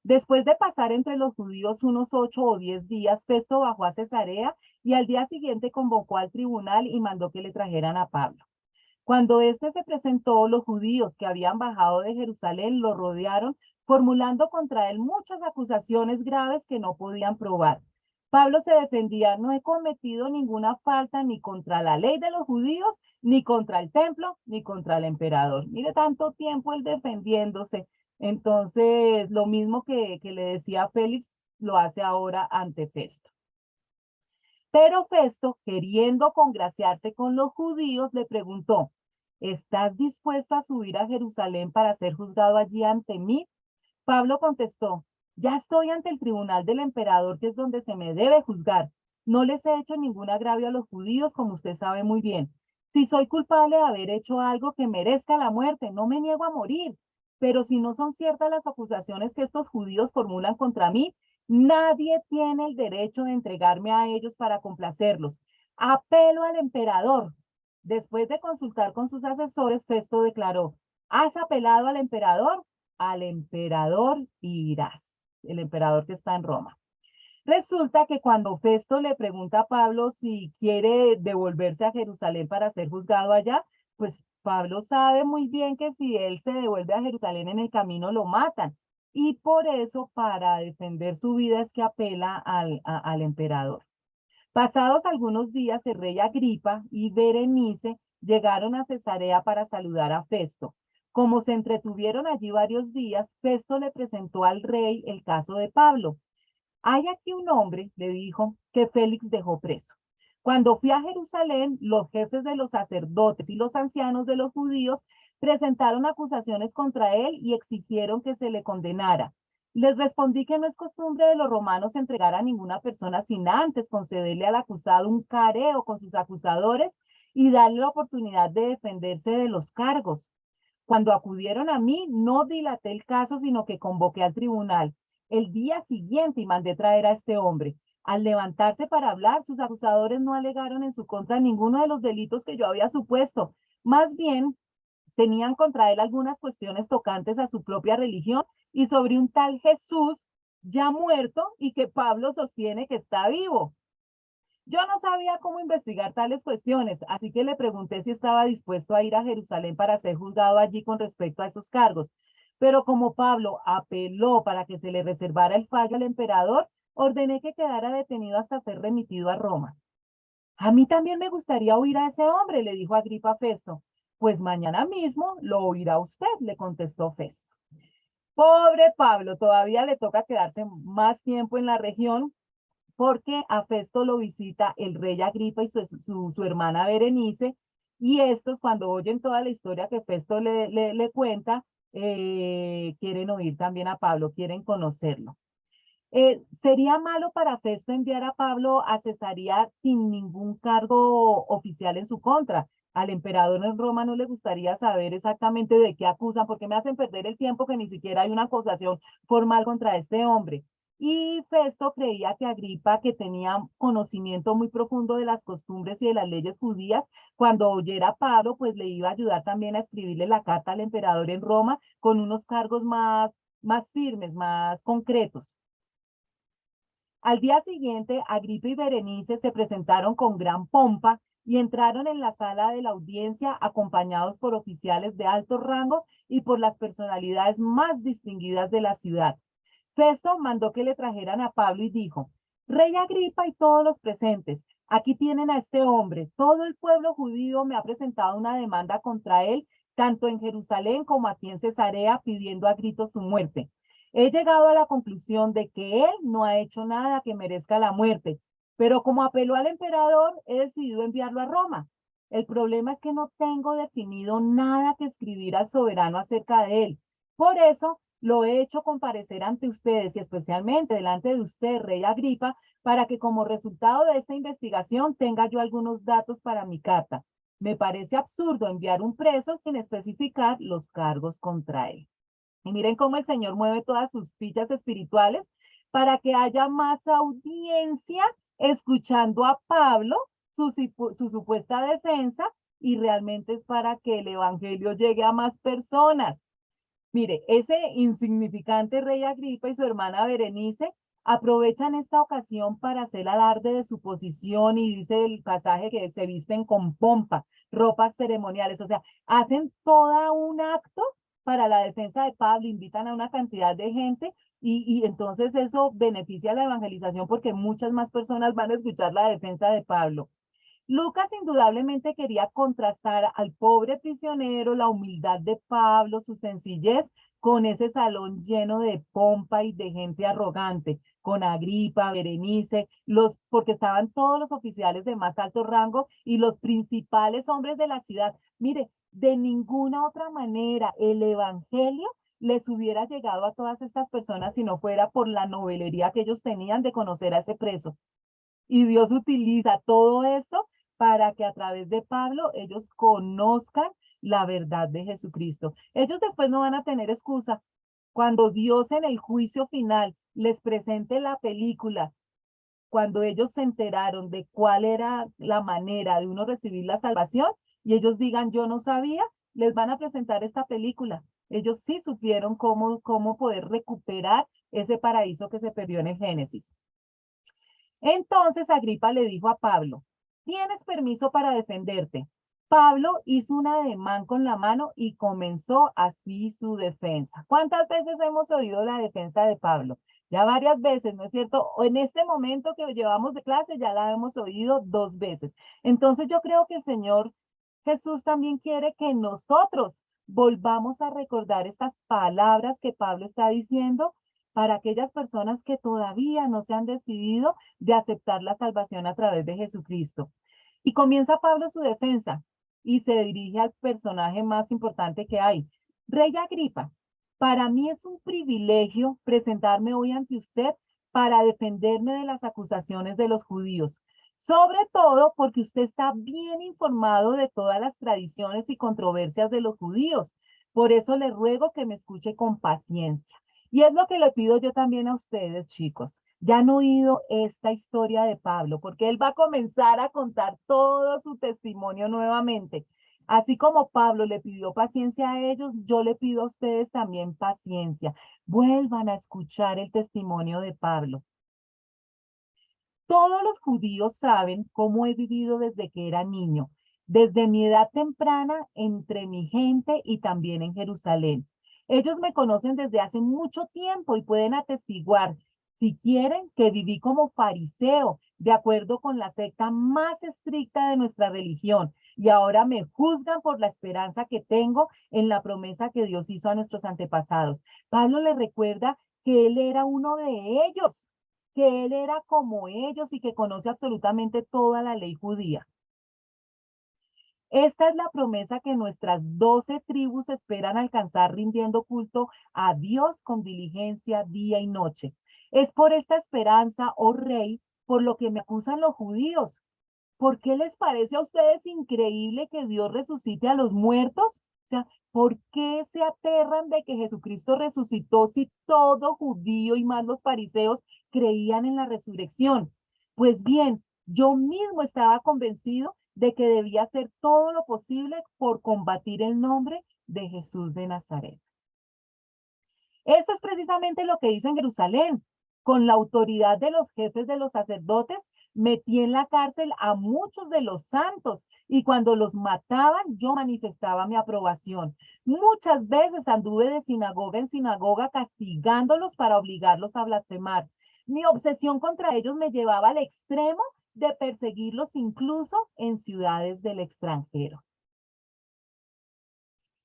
Después de pasar entre los judíos unos 8 o 10 días, Festo bajó a Cesarea y al día siguiente convocó al tribunal y mandó que le trajeran a Pablo. Cuando éste se presentó, los judíos que habían bajado de Jerusalén lo rodearon, formulando contra él muchas acusaciones graves que no podían probar. Pablo se defendía, no he cometido ninguna falta ni contra la ley de los judíos, ni contra el templo, ni contra el emperador. Mire, tanto tiempo él defendiéndose. Entonces, lo mismo que le decía Félix, lo hace ahora ante Festo. Pero Festo, queriendo congraciarse con los judíos, le preguntó, ¿estás dispuesto a subir a Jerusalén para ser juzgado allí ante mí? Pablo contestó, ya estoy ante el tribunal del emperador, que es donde se me debe juzgar. No les he hecho ningún agravio a los judíos, como usted sabe muy bien. Si soy culpable de haber hecho algo que merezca la muerte, no me niego a morir. Pero si no son ciertas las acusaciones que estos judíos formulan contra mí, nadie tiene el derecho de entregarme a ellos para complacerlos. Apelo al emperador. Después de consultar con sus asesores, Festo declaró, ¿has apelado al emperador? Al emperador irás, el emperador que está en Roma. Resulta que cuando Festo le pregunta a Pablo si quiere devolverse a Jerusalén para ser juzgado allá, pues Pablo sabe muy bien que si él se devuelve a Jerusalén en el camino lo matan. Y por eso, para defender su vida, es que apela al emperador. Pasados algunos días, el rey Agripa y Berenice llegaron a Cesarea para saludar a Festo. Como se entretuvieron allí varios días, Festo le presentó al rey el caso de Pablo. Hay aquí un hombre, le dijo, que Félix dejó preso. Cuando fui a Jerusalén, los jefes de los sacerdotes y los ancianos de los judíos presentaron acusaciones contra él y exigieron que se le condenara. Les respondí que no es costumbre de los romanos entregar a ninguna persona sin antes concederle al acusado un careo con sus acusadores y darle la oportunidad de defenderse de los cargos. Cuando acudieron a mí, no dilaté el caso, sino que convoqué al tribunal el día siguiente y mandé traer a este hombre. Al levantarse para hablar, sus acusadores no alegaron en su contra ninguno de los delitos que yo había supuesto. Más bien, tenían contra él algunas cuestiones tocantes a su propia religión y sobre un tal Jesús ya muerto y que Pablo sostiene que está vivo. Yo no sabía cómo investigar tales cuestiones, así que le pregunté si estaba dispuesto a ir a Jerusalén para ser juzgado allí con respecto a esos cargos. Pero como Pablo apeló para que se le reservara el fallo al emperador, ordené que quedara detenido hasta ser remitido a Roma. A mí también me gustaría oír a ese hombre, le dijo Agripa a Festo. Pues mañana mismo lo oirá usted, le contestó Festo. Pobre Pablo, todavía le toca quedarse más tiempo en la región porque a Festo lo visita el rey Agripa y su hermana Berenice, y estos cuando oyen toda la historia que Festo le cuenta, quieren oír también a Pablo, quieren conocerlo. ¿Sería malo para Festo enviar a Pablo a Cesarea sin ningún cargo oficial en su contra? Al emperador en Roma no le gustaría saber exactamente de qué acusan, porque me hacen perder el tiempo que ni siquiera hay una acusación formal contra este hombre. Y Festo creía que Agripa, que tenía conocimiento muy profundo de las costumbres y de las leyes judías, cuando oyera a Pablo, pues le iba a ayudar también a escribirle la carta al emperador en Roma con unos cargos más firmes, más concretos. Al día siguiente, Agripa y Berenice se presentaron con gran pompa y entraron en la sala de la audiencia acompañados por oficiales de alto rango y por las personalidades más distinguidas de la ciudad. Festo mandó que le trajeran a Pablo y dijo, Rey Agripa y todos los presentes, aquí tienen a este hombre. Todo el pueblo judío me ha presentado una demanda contra él, tanto en Jerusalén como aquí en Cesarea, pidiendo a gritos su muerte. He llegado a la conclusión de que él no ha hecho nada que merezca la muerte, pero como apeló al emperador, he decidido enviarlo a Roma. El problema es que no tengo definido nada que escribir al soberano acerca de él. Por eso lo he hecho comparecer ante ustedes y especialmente delante de usted, rey Agripa, para que como resultado de esta investigación tenga yo algunos datos para mi carta. Me parece absurdo enviar un preso sin especificar los cargos contra él. Y miren cómo el Señor mueve todas sus fichas espirituales para que haya más audiencia escuchando a Pablo, su supuesta defensa, y realmente es para que el Evangelio llegue a más personas. Mire, ese insignificante rey Agripa y su hermana Berenice aprovechan esta ocasión para hacer alarde de su posición y dice el pasaje que se visten con pompa, ropas ceremoniales, o sea, hacen todo un acto para la defensa de Pablo, invitan a una cantidad de gente y entonces eso beneficia a la evangelización porque muchas más personas van a escuchar la defensa de Pablo. Lucas indudablemente quería contrastar al pobre prisionero, la humildad de Pablo, su sencillez, con ese salón lleno de pompa y de gente arrogante, con Agripa, Berenice, porque estaban todos los oficiales de más alto rango y los principales hombres de la ciudad. Mire, de ninguna otra manera el evangelio les hubiera llegado a todas estas personas si no fuera por la novelería que ellos tenían de conocer a ese preso. Y Dios utiliza todo esto para que a través de Pablo ellos conozcan la verdad de Jesucristo. Ellos después no van a tener excusa. Cuando Dios en el juicio final les presente la película, cuando ellos se enteraron de cuál era la manera de uno recibir la salvación y ellos digan, yo no sabía, les van a presentar esta película. Ellos sí supieron cómo poder recuperar ese paraíso que se perdió en el Génesis. Entonces Agripa le dijo a Pablo, tienes permiso para defenderte. Pablo hizo un ademán con la mano y comenzó así su defensa. ¿Cuántas veces hemos oído la defensa de Pablo? Ya varias veces, ¿no es cierto? O en este momento que llevamos de clase ya la hemos oído 2 veces. Entonces yo creo que el Señor Jesús también quiere que nosotros volvamos a recordar estas palabras que Pablo está diciendo para aquellas personas que todavía no se han decidido de aceptar la salvación a través de Jesucristo. Y comienza Pablo su defensa y se dirige al personaje más importante que hay. Rey Agripa, para mí es un privilegio presentarme hoy ante usted para defenderme de las acusaciones de los judíos, sobre todo porque usted está bien informado de todas las tradiciones y controversias de los judíos. Por eso le ruego que me escuche con paciencia. Y es lo que le pido yo también a ustedes, chicos. Ya han oído esta historia de Pablo, porque él va a comenzar a contar todo su testimonio nuevamente. Así como Pablo le pidió paciencia a ellos, yo le pido a ustedes también paciencia. Vuelvan a escuchar el testimonio de Pablo. Todos los judíos saben cómo he vivido desde que era niño, desde mi edad temprana entre mi gente y también en Jerusalén. Ellos me conocen desde hace mucho tiempo y pueden atestiguar, si quieren, que viví como fariseo, de acuerdo con la secta más estricta de nuestra religión, y ahora me juzgan por la esperanza que tengo en la promesa que Dios hizo a nuestros antepasados. Pablo le recuerda que él era uno de ellos, que él era como ellos y que conoce absolutamente toda la ley judía. Esta es la promesa que nuestras 12 tribus esperan alcanzar rindiendo culto a Dios con diligencia día y noche. Es por esta esperanza, oh rey, por lo que me acusan los judíos. ¿Por qué les parece a ustedes increíble que Dios resucite a los muertos? O sea, ¿por qué se aterran de que Jesucristo resucitó si todo judío y más los fariseos creían en la resurrección? Pues bien, yo mismo estaba convencido de que debía hacer todo lo posible por combatir el nombre de Jesús de Nazaret. Eso es precisamente lo que hice en Jerusalén. Con la autoridad de los jefes de los sacerdotes, metí en la cárcel a muchos de los santos y cuando los mataban, yo manifestaba mi aprobación. Muchas veces anduve de sinagoga en sinagoga castigándolos para obligarlos a blasfemar. Mi obsesión contra ellos me llevaba al extremo de perseguirlos incluso en ciudades del extranjero.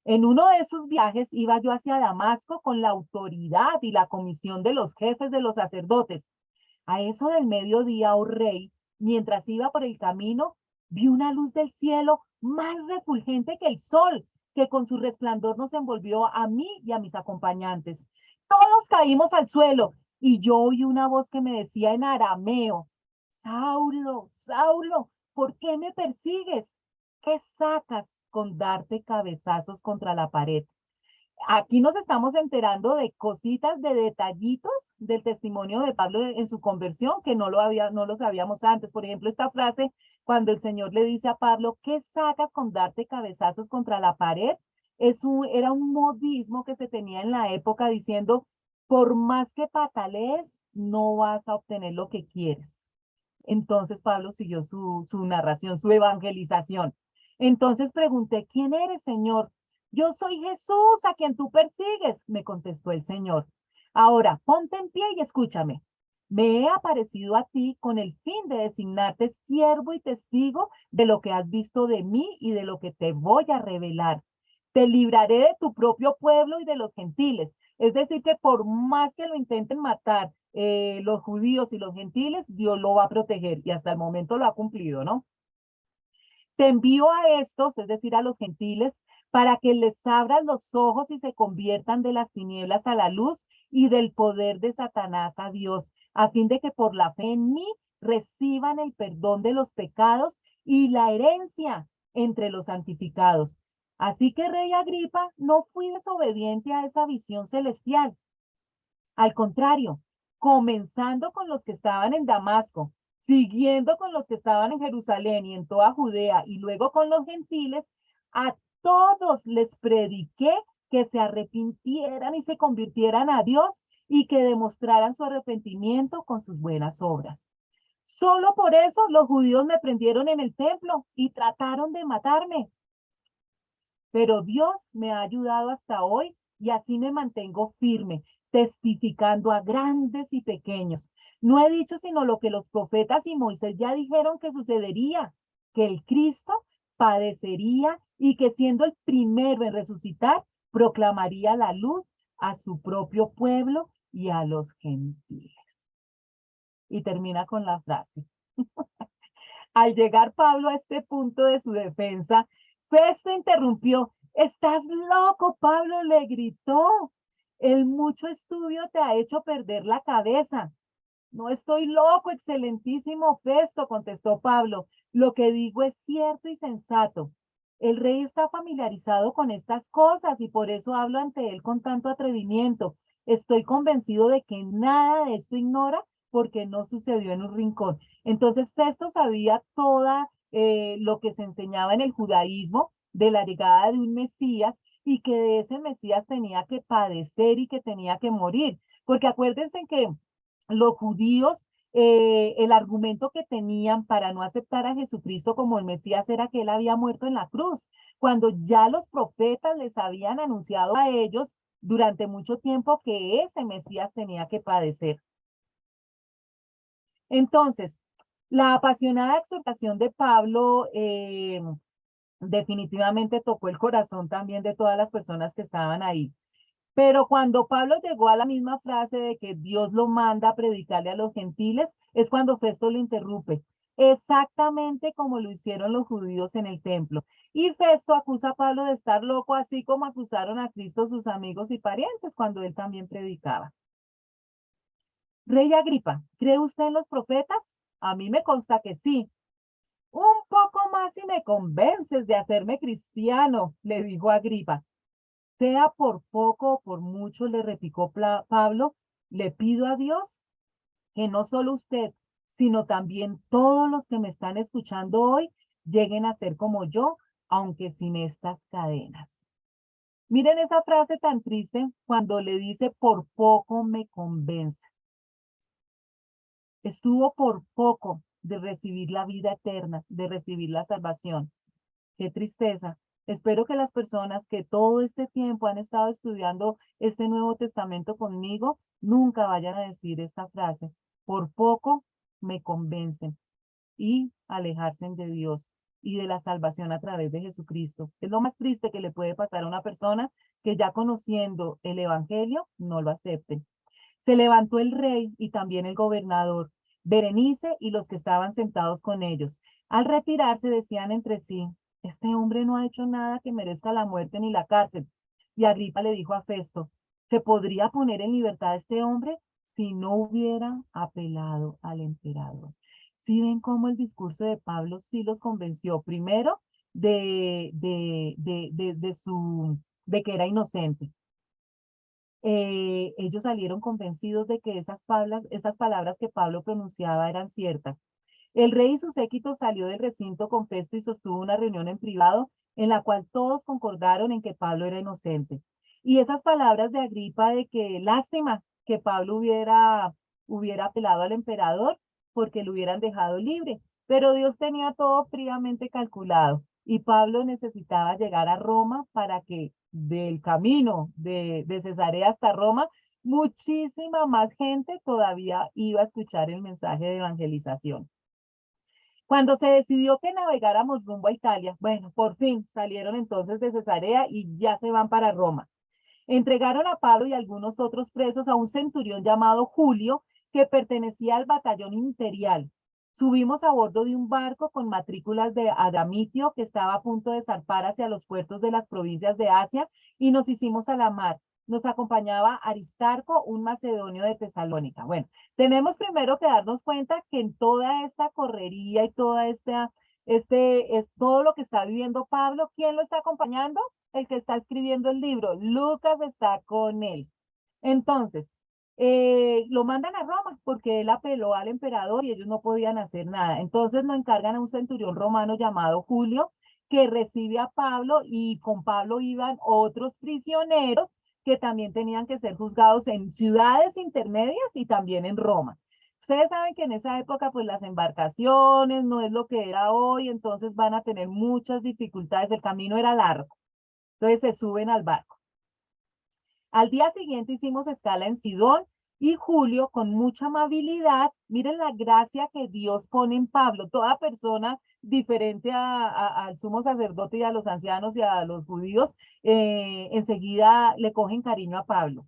En uno de esos viajes iba yo hacia Damasco con la autoridad y la comisión de los jefes de los sacerdotes. A eso del mediodía, oh rey, mientras iba por el camino, vi una luz del cielo más refulgente que el sol, que con su resplandor nos envolvió a mí y a mis acompañantes. Todos caímos al suelo y yo oí una voz que me decía en arameo, Saulo, Saulo, ¿por qué me persigues? ¿Qué sacas con darte cabezazos contra la pared? Aquí nos estamos enterando de cositas, de detallitos del testimonio de Pablo en su conversión que no lo sabíamos antes. Por ejemplo, esta frase, cuando el Señor le dice a Pablo, ¿qué sacas con darte cabezazos contra la pared? Era un modismo que se tenía en la época diciendo, por más que patalees, no vas a obtener lo que quieres. Entonces Pablo siguió su narración, su evangelización. Entonces pregunté, ¿quién eres, Señor? Yo soy Jesús, a quien tú persigues, me contestó el Señor. Ahora, ponte en pie y escúchame. Me he aparecido a ti con el fin de designarte siervo y testigo de lo que has visto de mí y de lo que te voy a revelar. te libraré de tu propio pueblo y de los gentiles. Es decir, que por más que lo intenten matar los judíos y los gentiles, Dios lo va a proteger y hasta el momento lo ha cumplido, ¿no? Te envío a estos, es decir, a los gentiles, para que les abran los ojos y se conviertan de las tinieblas a la luz y del poder de Satanás a Dios, a fin de que por la fe en mí reciban el perdón de los pecados y la herencia entre los santificados. Así que, Rey Agripa, no fui desobediente a esa visión celestial. Al contrario, comenzando con los que estaban en Damasco, siguiendo con los que estaban en Jerusalén y en toda Judea, y luego con los gentiles, a todos les prediqué que se arrepintieran y se convirtieran a Dios y que demostraran su arrepentimiento con sus buenas obras. Solo por eso los judíos me prendieron en el templo y trataron de matarme. Pero Dios me ha ayudado hasta hoy y así me mantengo firme, testificando a grandes y pequeños. No he dicho sino lo que los profetas y Moisés ya dijeron que sucedería, que el Cristo padecería y que siendo el primero en resucitar, proclamaría la luz a su propio pueblo y a los gentiles. Y termina con la frase. Al llegar Pablo a este punto de su defensa, Festo interrumpió. Estás loco, Pablo, le gritó. El mucho estudio te ha hecho perder la cabeza. No estoy loco, excelentísimo Festo, contestó Pablo. Lo que digo es cierto y sensato. El rey está familiarizado con estas cosas y por eso hablo ante él con tanto atrevimiento. Estoy convencido de que nada de esto ignora porque no sucedió en un rincón. Entonces Festo sabía toda lo que se enseñaba en el judaísmo de la llegada de un Mesías y que de ese Mesías tenía que padecer y que tenía que morir. Porque acuérdense que los judíos, el argumento que tenían para no aceptar a Jesucristo como el Mesías era que él había muerto en la cruz, cuando ya los profetas les habían anunciado a ellos durante mucho tiempo que ese Mesías tenía que padecer. Entonces, la apasionada exhortación de Pablo definitivamente tocó el corazón también de todas las personas que estaban ahí. Pero cuando Pablo llegó a la misma frase de que Dios lo manda a predicarle a los gentiles, es cuando Festo lo interrumpe, exactamente como lo hicieron los judíos en el templo. Y Festo acusa a Pablo de estar loco, así como acusaron a Cristo sus amigos y parientes cuando él también predicaba. Rey Agripa, ¿cree usted en los profetas? A mí me consta que sí. Un poco más y me convences de hacerme cristiano, le dijo Agripa. Sea por poco o por mucho, le replicó Pablo, le pido a Dios que no solo usted, sino también todos los que me están escuchando hoy lleguen a ser como yo, aunque sin estas cadenas. Miren esa frase tan triste cuando le dice, por poco me convences. Estuvo por poco de recibir la vida eterna, de recibir la salvación. Qué tristeza. Espero que las personas que todo este tiempo han estado estudiando este Nuevo Testamento conmigo nunca vayan a decir esta frase. Por poco me convencen y alejarse de Dios y de la salvación a través de Jesucristo. Es lo más triste que le puede pasar a una persona que ya conociendo el Evangelio no lo acepte. Se levantó el rey y también el gobernador, Berenice y los que estaban sentados con ellos. Al retirarse decían entre sí, este hombre no ha hecho nada que merezca la muerte ni la cárcel. Y Agripa le dijo a Festo, ¿se podría poner en libertad a este hombre si no hubiera apelado al emperador? ¿Sí ven cómo el discurso de Pablo sí los convenció? Primero, de que era inocente. Ellos salieron convencidos de que esas palabras que Pablo pronunciaba eran ciertas. El rey y su séquito salió del recinto con Festo y sostuvo una reunión en privado en la cual todos concordaron en que Pablo era inocente. Y esas palabras de Agripa de que lástima que Pablo hubiera apelado al emperador porque lo hubieran dejado libre, pero Dios tenía todo fríamente calculado y Pablo necesitaba llegar a Roma para que del camino de Cesarea hasta Roma, muchísima más gente todavía iba a escuchar el mensaje de evangelización. Cuando se decidió que navegáramos rumbo a Italia, bueno, por fin salieron entonces de Cesarea y ya se van para Roma. Entregaron a Pablo y algunos otros presos a un centurión llamado Julio, que pertenecía al batallón imperial. Subimos a bordo de un barco con matrículas de Adamitio, que estaba a punto de zarpar hacia los puertos de las provincias de Asia, y nos hicimos a la mar. Nos acompañaba Aristarco, un macedonio de Tesalónica. Bueno, tenemos primero que darnos cuenta que en toda esta correría y toda es todo lo que está viviendo Pablo, ¿quién lo está acompañando? El que está escribiendo el libro. Lucas está con él. Entonces, lo mandan a Roma porque él apeló al emperador y ellos no podían hacer nada. Entonces lo encargan a un centurión romano llamado Julio, que recibe a Pablo, y con Pablo iban otros prisioneros que también tenían que ser juzgados en ciudades intermedias y también en Roma. Ustedes saben que en esa época pues las embarcaciones no es lo que era hoy, entonces van a tener muchas dificultades, el camino era largo, entonces se suben al barco. Al día siguiente hicimos escala en Sidón y Julio, con mucha amabilidad, miren la gracia que Dios pone en Pablo. Toda persona diferente al sumo sacerdote y a los ancianos y a los judíos, enseguida le cogen cariño a Pablo.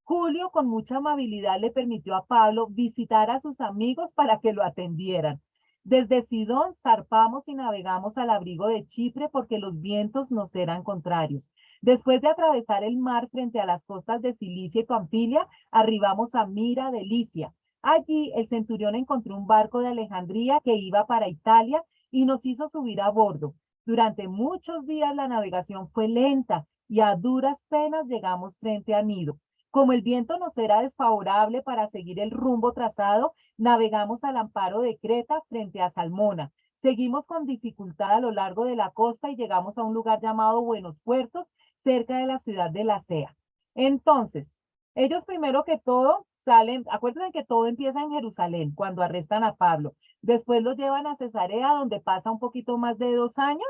Julio, con mucha amabilidad, le permitió a Pablo visitar a sus amigos para que lo atendieran. Desde Sidón zarpamos y navegamos al abrigo de Chipre porque los vientos nos eran contrarios. Después de atravesar el mar frente a las costas de Cilicia y Pamfilia, arribamos a Mira de Licia. Allí el centurión encontró un barco de Alejandría que iba para Italia y nos hizo subir a bordo. Durante muchos días la navegación fue lenta y a duras penas llegamos frente a Nido. Como el viento nos era desfavorable para seguir el rumbo trazado, navegamos al amparo de Creta frente a Salmona. Seguimos con dificultad a lo largo de la costa y llegamos a un lugar llamado Buenos Puertos, cerca de la ciudad de La Sea. Entonces, ellos primero que todo salen, acuérdense que todo empieza en Jerusalén, cuando arrestan a Pablo. Después lo llevan a Cesarea, donde pasa un poquito más de 2 años,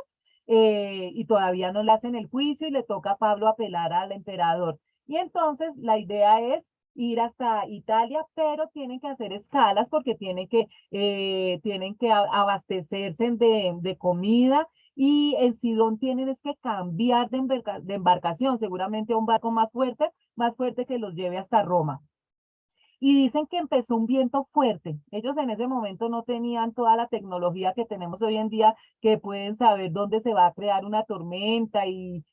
y todavía no le hacen el juicio y le toca a Pablo apelar al emperador. Y entonces la idea es ir hasta Italia, pero tienen que hacer escalas porque tienen que abastecerse de comida, y en Sidón tienen es que cambiar de embarcación, seguramente a un barco más fuerte que los lleve hasta Roma. Y dicen que empezó un viento fuerte. Ellos en ese momento no tenían toda la tecnología que tenemos hoy en día, que pueden saber dónde se va a crear una tormenta y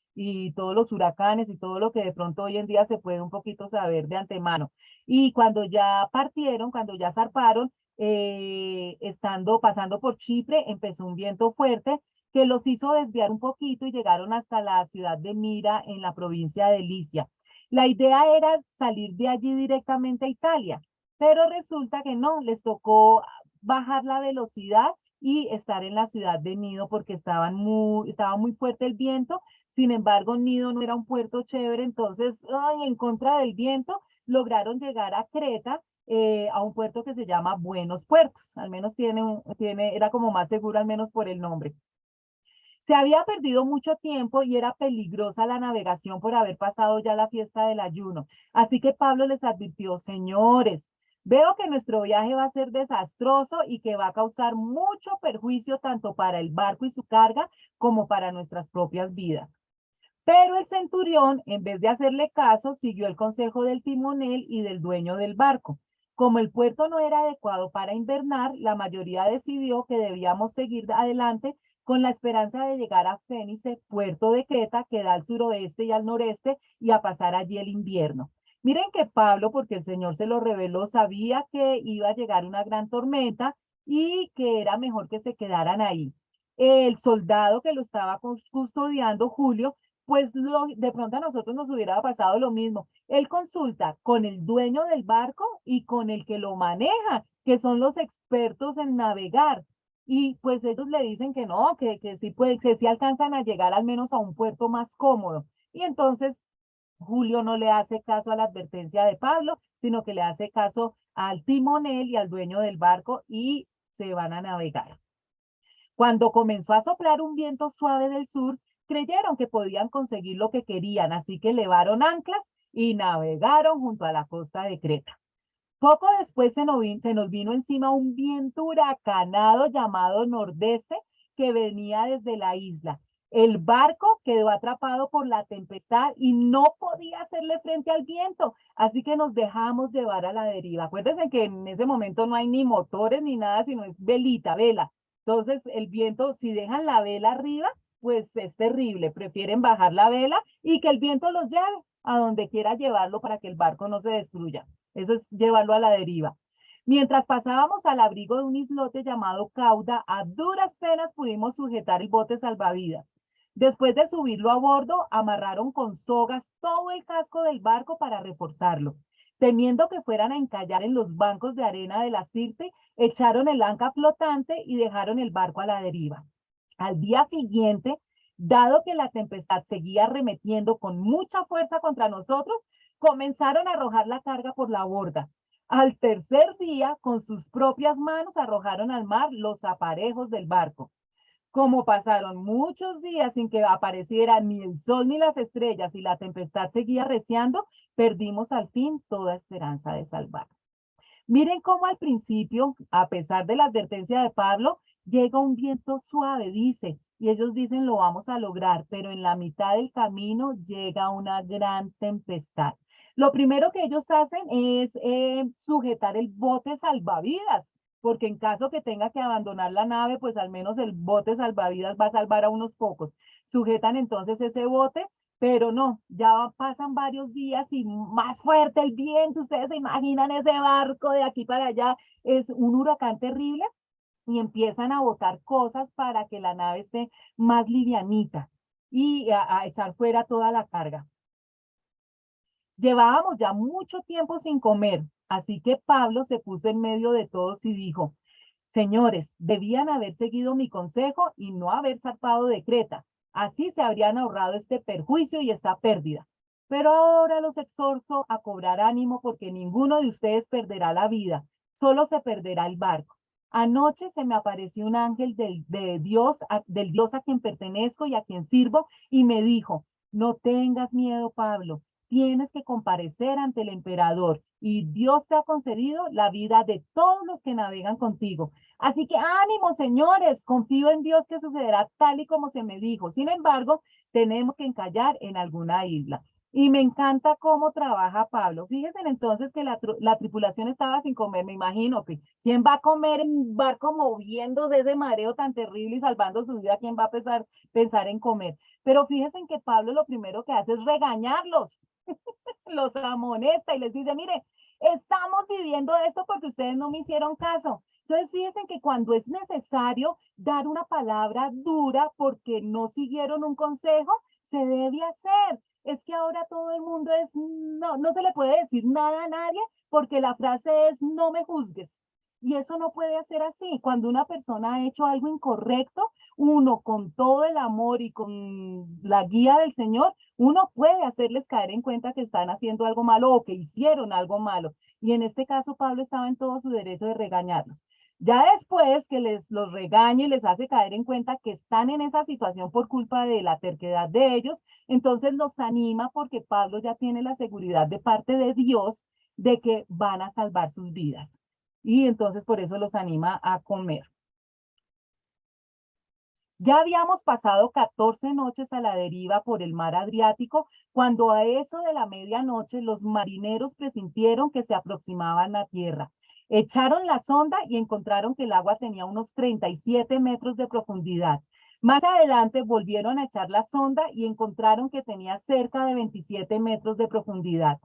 todos los huracanes y todo lo que de pronto hoy en día se puede un poquito saber de antemano. Y cuando ya partieron, cuando ya zarparon, pasando por Chipre, empezó un viento fuerte que los hizo desviar un poquito y llegaron hasta la ciudad de Mira en la provincia de Licia. La idea era salir de allí directamente a Italia, pero resulta que no, les tocó bajar la velocidad y estar en la ciudad de Nido porque estaba muy fuerte el viento. Sin embargo, Nido no era un puerto chévere, entonces, en contra del viento, lograron llegar a Creta, a un puerto que se llama Buenos Puertos. Al menos era como más seguro, al menos por el nombre. Se había perdido mucho tiempo y era peligrosa la navegación por haber pasado ya la fiesta del ayuno. Así que Pablo les advirtió: señores, veo que nuestro viaje va a ser desastroso y que va a causar mucho perjuicio tanto para el barco y su carga como para nuestras propias vidas. Pero el centurión, en vez de hacerle caso, siguió el consejo del timonel y del dueño del barco. Como el puerto no era adecuado para invernar, la mayoría decidió que debíamos seguir adelante con la esperanza de llegar a Fénice, puerto de Creta, que da al suroeste y al noreste, y a pasar allí el invierno. Miren que Pablo, porque el Señor se lo reveló, sabía que iba a llegar una gran tormenta y que era mejor que se quedaran ahí. El soldado que lo estaba custodiando, Julio, pues de pronto a nosotros nos hubiera pasado lo mismo. Él consulta con el dueño del barco y con el que lo maneja, que son los expertos en navegar. Y pues ellos le dicen que no, que sí, que sí alcanzan a llegar al menos a un puerto más cómodo. Y entonces Julio no le hace caso a la advertencia de Pablo, sino que le hace caso al timonel y al dueño del barco, y se van a navegar. Cuando comenzó a soplar un viento suave del sur, creyeron que podían conseguir lo que querían, así que levaron anclas y navegaron junto a la costa de Creta. Poco después se nos vino encima un viento huracanado llamado nordeste que venía desde la isla. El barco quedó atrapado por la tempestad y no podía hacerle frente al viento, así que nos dejamos llevar a la deriva. Acuérdense que en ese momento no hay ni motores ni nada, sino es velita, vela. Entonces el viento, si dejan la vela arriba, pues es terrible. Prefieren bajar la vela y que el viento los lleve a donde quiera llevarlo para que el barco no se destruya. Eso es llevarlo a la deriva. Mientras pasábamos al abrigo de un islote llamado Cauda, a duras penas pudimos sujetar el bote salvavidas. Después de subirlo a bordo, amarraron con sogas todo el casco del barco para reforzarlo. Temiendo que fueran a encallar en los bancos de arena de la Sirte, echaron el ancla flotante y dejaron el barco a la deriva. Al día siguiente, dado que la tempestad seguía arremetiendo con mucha fuerza contra nosotros, comenzaron a arrojar la carga por la borda. Al tercer día, con sus propias manos, arrojaron al mar los aparejos del barco. Como pasaron muchos días sin que apareciera ni el sol ni las estrellas y la tempestad seguía arreciando, perdimos al fin toda esperanza de salvar. Miren cómo al principio, a pesar de la advertencia de Pablo, llega un viento suave, dice, y ellos dicen lo vamos a lograr, pero en la mitad del camino llega una gran tempestad. Lo primero que ellos hacen es sujetar el bote salvavidas, porque en caso que tenga que abandonar la nave, pues al menos el bote salvavidas va a salvar a unos pocos. Sujetan entonces ese bote, pero no, ya pasan varios días y más fuerte el viento. Ustedes se imaginan ese barco de aquí para allá, es un huracán terrible y empiezan a botar cosas para que la nave esté más livianita y a echar fuera toda la carga. Llevábamos ya mucho tiempo sin comer, así que Pablo se puso en medio de todos y dijo: señores, debían haber seguido mi consejo y no haber zarpado de Creta. Así se habrían ahorrado este perjuicio y esta pérdida. Pero ahora los exhorto a cobrar ánimo porque ninguno de ustedes perderá la vida, solo se perderá el barco. Anoche se me apareció un ángel del Dios a quien pertenezco y a quien sirvo, y me dijo: no tengas miedo, Pablo, tienes que comparecer ante el emperador y Dios te ha concedido la vida de todos los que navegan contigo. Así que ánimo, señores, confío en Dios que sucederá tal y como se me dijo. Sin embargo, tenemos que encallar en alguna isla. Y me encanta cómo trabaja Pablo. Fíjense entonces que la tripulación estaba sin comer, me imagino. Que ¿quién va a comer en un barco moviéndose ese mareo tan terrible y salvando su vida? ¿Quién va a pensar en comer? Pero fíjense que Pablo lo primero que hace es regañarlos, los amonesta y les dice: mire, estamos viviendo esto porque ustedes no me hicieron caso. Entonces, fíjense que cuando es necesario dar una palabra dura porque no siguieron un consejo, se debe hacer. Es que ahora todo el mundo no se le puede decir nada a nadie porque la frase es no me juzgues. Y eso no puede ser así. Cuando una persona ha hecho algo incorrecto, uno con todo el amor y con la guía del Señor, uno puede hacerles caer en cuenta que están haciendo algo malo o que hicieron algo malo. Y en este caso, Pablo estaba en todo su derecho de regañarlos. Ya después que los regaña y les hace caer en cuenta que están en esa situación por culpa de la terquedad de ellos, entonces los anima porque Pablo ya tiene la seguridad de parte de Dios de que van a salvar sus vidas. Y entonces por eso los anima a comer. Ya habíamos pasado 14 noches a la deriva por el mar Adriático, cuando a eso de la medianoche los marineros presintieron que se aproximaban a tierra. Echaron la sonda y encontraron que el agua tenía unos 37 metros de profundidad. Más adelante volvieron a echar la sonda y encontraron que tenía cerca de 27 metros de profundidad.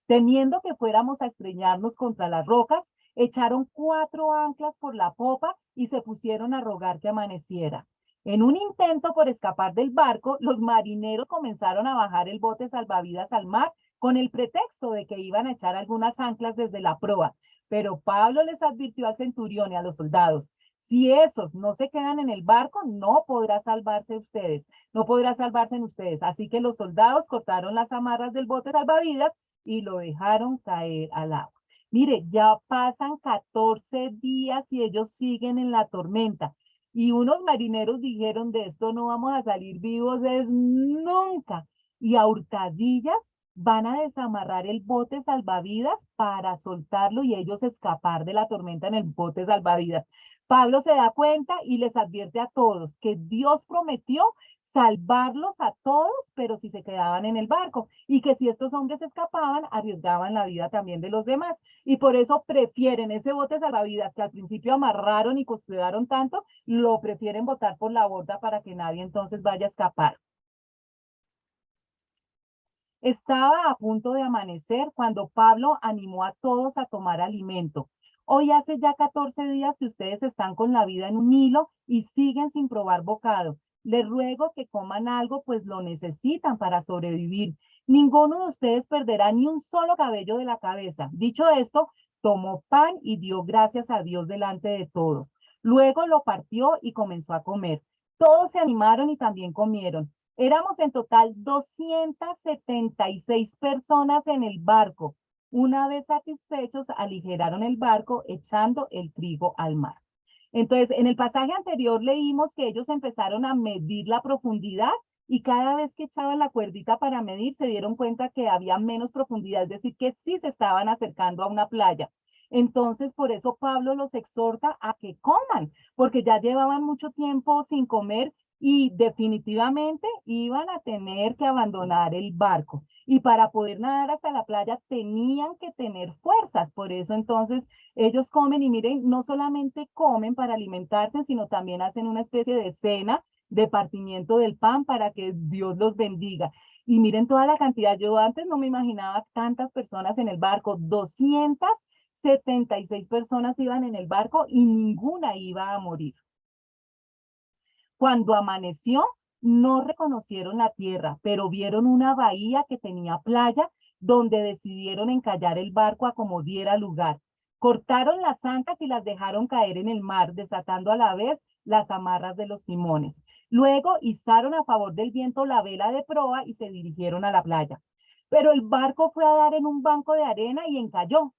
Temiendo que fuéramos a estrellarnos contra las rocas, echaron 4 anclas por la popa y se pusieron a rogar que amaneciera. En un intento por escapar del barco, los marineros comenzaron a bajar el bote salvavidas al mar con el pretexto de que iban a echar algunas anclas desde la proa. Pero Pablo les advirtió al centurión y a los soldados: si esos no se quedan en el barco, no podrá salvarse ustedes, no podrá salvarse en ustedes. Así que los soldados cortaron las amarras del bote salvavidas y lo dejaron caer al agua. Mire, ya pasan 14 días y ellos siguen en la tormenta. Y unos marineros dijeron: de esto no vamos a salir vivos es nunca. Y a hurtadillas van a desamarrar el bote salvavidas para soltarlo y ellos escapar de la tormenta en el bote salvavidas. Pablo se da cuenta y les advierte a todos que Dios prometió salvarlos a todos, pero si se quedaban en el barco, y que si estos hombres escapaban, arriesgaban la vida también de los demás. Y por eso prefieren ese bote salvavidas que al principio amarraron y custodiaron tanto, lo prefieren botar por la borda para que nadie entonces vaya a escapar. Estaba a punto de amanecer cuando Pablo animó a todos a tomar alimento. Hoy hace ya 14 días que ustedes están con la vida en un hilo y siguen sin probar bocado. Les ruego que coman algo, pues lo necesitan para sobrevivir. Ninguno de ustedes perderá ni un solo cabello de la cabeza. Dicho esto, tomó pan y dio gracias a Dios delante de todos. Luego lo partió y comenzó a comer. Todos se animaron y también comieron. Éramos en total 276 personas en el barco. Una vez satisfechos, aligeraron el barco echando el trigo al mar. Entonces, en el pasaje anterior leímos que ellos empezaron a medir la profundidad y cada vez que echaban la cuerdita para medir, se dieron cuenta que había menos profundidad, es decir, que sí se estaban acercando a una playa. Entonces, por eso Pablo los exhorta a que coman, porque ya llevaban mucho tiempo sin comer y definitivamente iban a tener que abandonar el barco. Y para poder nadar hasta la playa tenían que tener fuerzas. Por eso entonces ellos comen y miren, no solamente comen para alimentarse, sino también hacen una especie de cena de partimiento del pan para que Dios los bendiga. Y miren toda la cantidad. Yo antes no me imaginaba tantas personas en el barco. 276 personas iban en el barco y ninguna iba a morir. Cuando amaneció, no reconocieron la tierra, pero vieron una bahía que tenía playa, donde decidieron encallar el barco a como diera lugar. Cortaron las ancas y las dejaron caer en el mar, desatando a la vez las amarras de los timones. Luego izaron a favor del viento la vela de proa y se dirigieron a la playa. Pero el barco fue a dar en un banco de arena y encalló.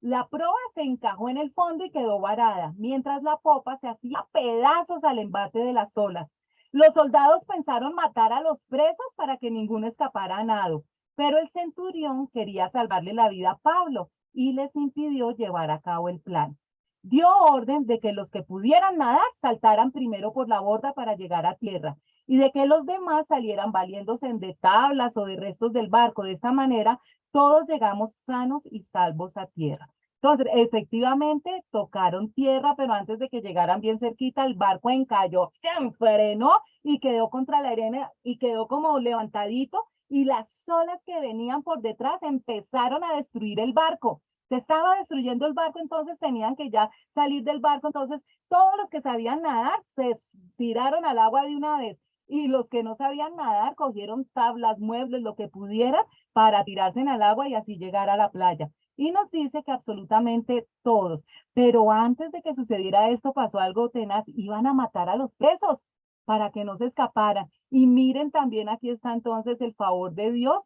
La proa se encajó en el fondo y quedó varada, mientras la popa se hacía pedazos al embate de las olas. Los soldados pensaron matar a los presos para que ninguno escapara a nado, pero el centurión quería salvarle la vida a Pablo y les impidió llevar a cabo el plan. Dio orden de que los que pudieran nadar saltaran primero por la borda para llegar a tierra y de que los demás salieran valiéndose de tablas o de restos del barco. De esta manera, todos llegamos sanos y salvos a tierra. Entonces, efectivamente, tocaron tierra, pero antes de que llegaran bien cerquita, el barco encalló, se frenó y quedó contra la arena y quedó como levantadito y las olas que venían por detrás empezaron a destruir el barco. Se estaba destruyendo el barco, entonces tenían que ya salir del barco. Entonces, todos los que sabían nadar se tiraron al agua de una vez y los que no sabían nadar cogieron tablas, muebles, lo que pudieran para tirarse en el agua y así llegar a la playa. Y nos dice que absolutamente todos. Pero antes de que sucediera esto pasó algo tenaz. Iban a matar a los presos para que no se escaparan. Y miren también aquí está entonces el favor de Dios.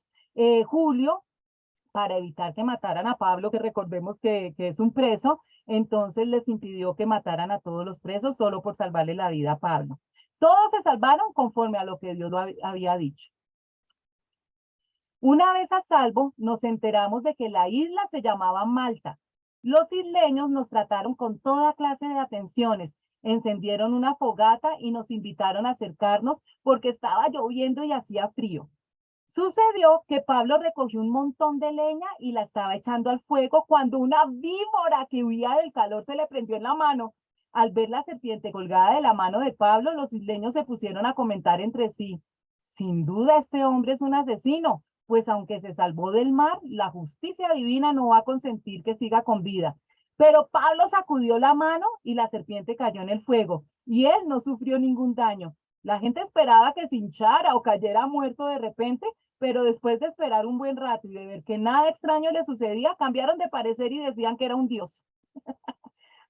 Julio, para evitar que mataran a Pablo, que recordemos que es un preso, entonces les impidió que mataran a todos los presos solo por salvarle la vida a Pablo. Todos se salvaron conforme a lo que Dios había dicho. Una vez a salvo, nos enteramos de que la isla se llamaba Malta. Los isleños nos trataron con toda clase de atenciones, encendieron una fogata y nos invitaron a acercarnos porque estaba lloviendo y hacía frío. Sucedió que Pablo recogió un montón de leña y la estaba echando al fuego cuando una víbora que huía del calor se le prendió en la mano. Al ver la serpiente colgada de la mano de Pablo, los isleños se pusieron a comentar entre sí: sin duda este hombre es un asesino, pues aunque se salvó del mar, la justicia divina no va a consentir que siga con vida. Pero Pablo sacudió la mano y la serpiente cayó en el fuego, y él no sufrió ningún daño. La gente esperaba que se hinchara o cayera muerto de repente, pero después de esperar un buen rato y de ver que nada extraño le sucedía, cambiaron de parecer y decían que era un dios.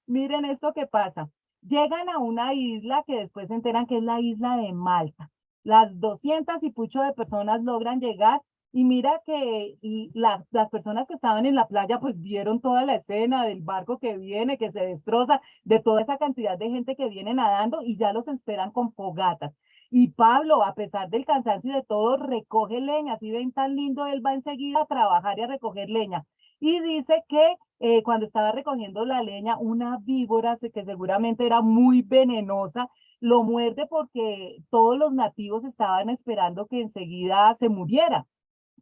Miren esto que pasa. Llegan a una isla que después se enteran que es la isla de Malta. Las 200 y pucho de personas logran llegar y mira que las personas que estaban en la playa pues vieron toda la escena del barco que viene, que se destroza, de toda esa cantidad de gente que viene nadando y ya los esperan con fogatas. Y Pablo, a pesar del cansancio y de todo, recoge leña. Si ven tan lindo, él va enseguida a trabajar y a recoger leña. Y dice que cuando estaba recogiendo la leña, una víbora que seguramente era muy venenosa, lo muerde porque todos los nativos estaban esperando que enseguida se muriera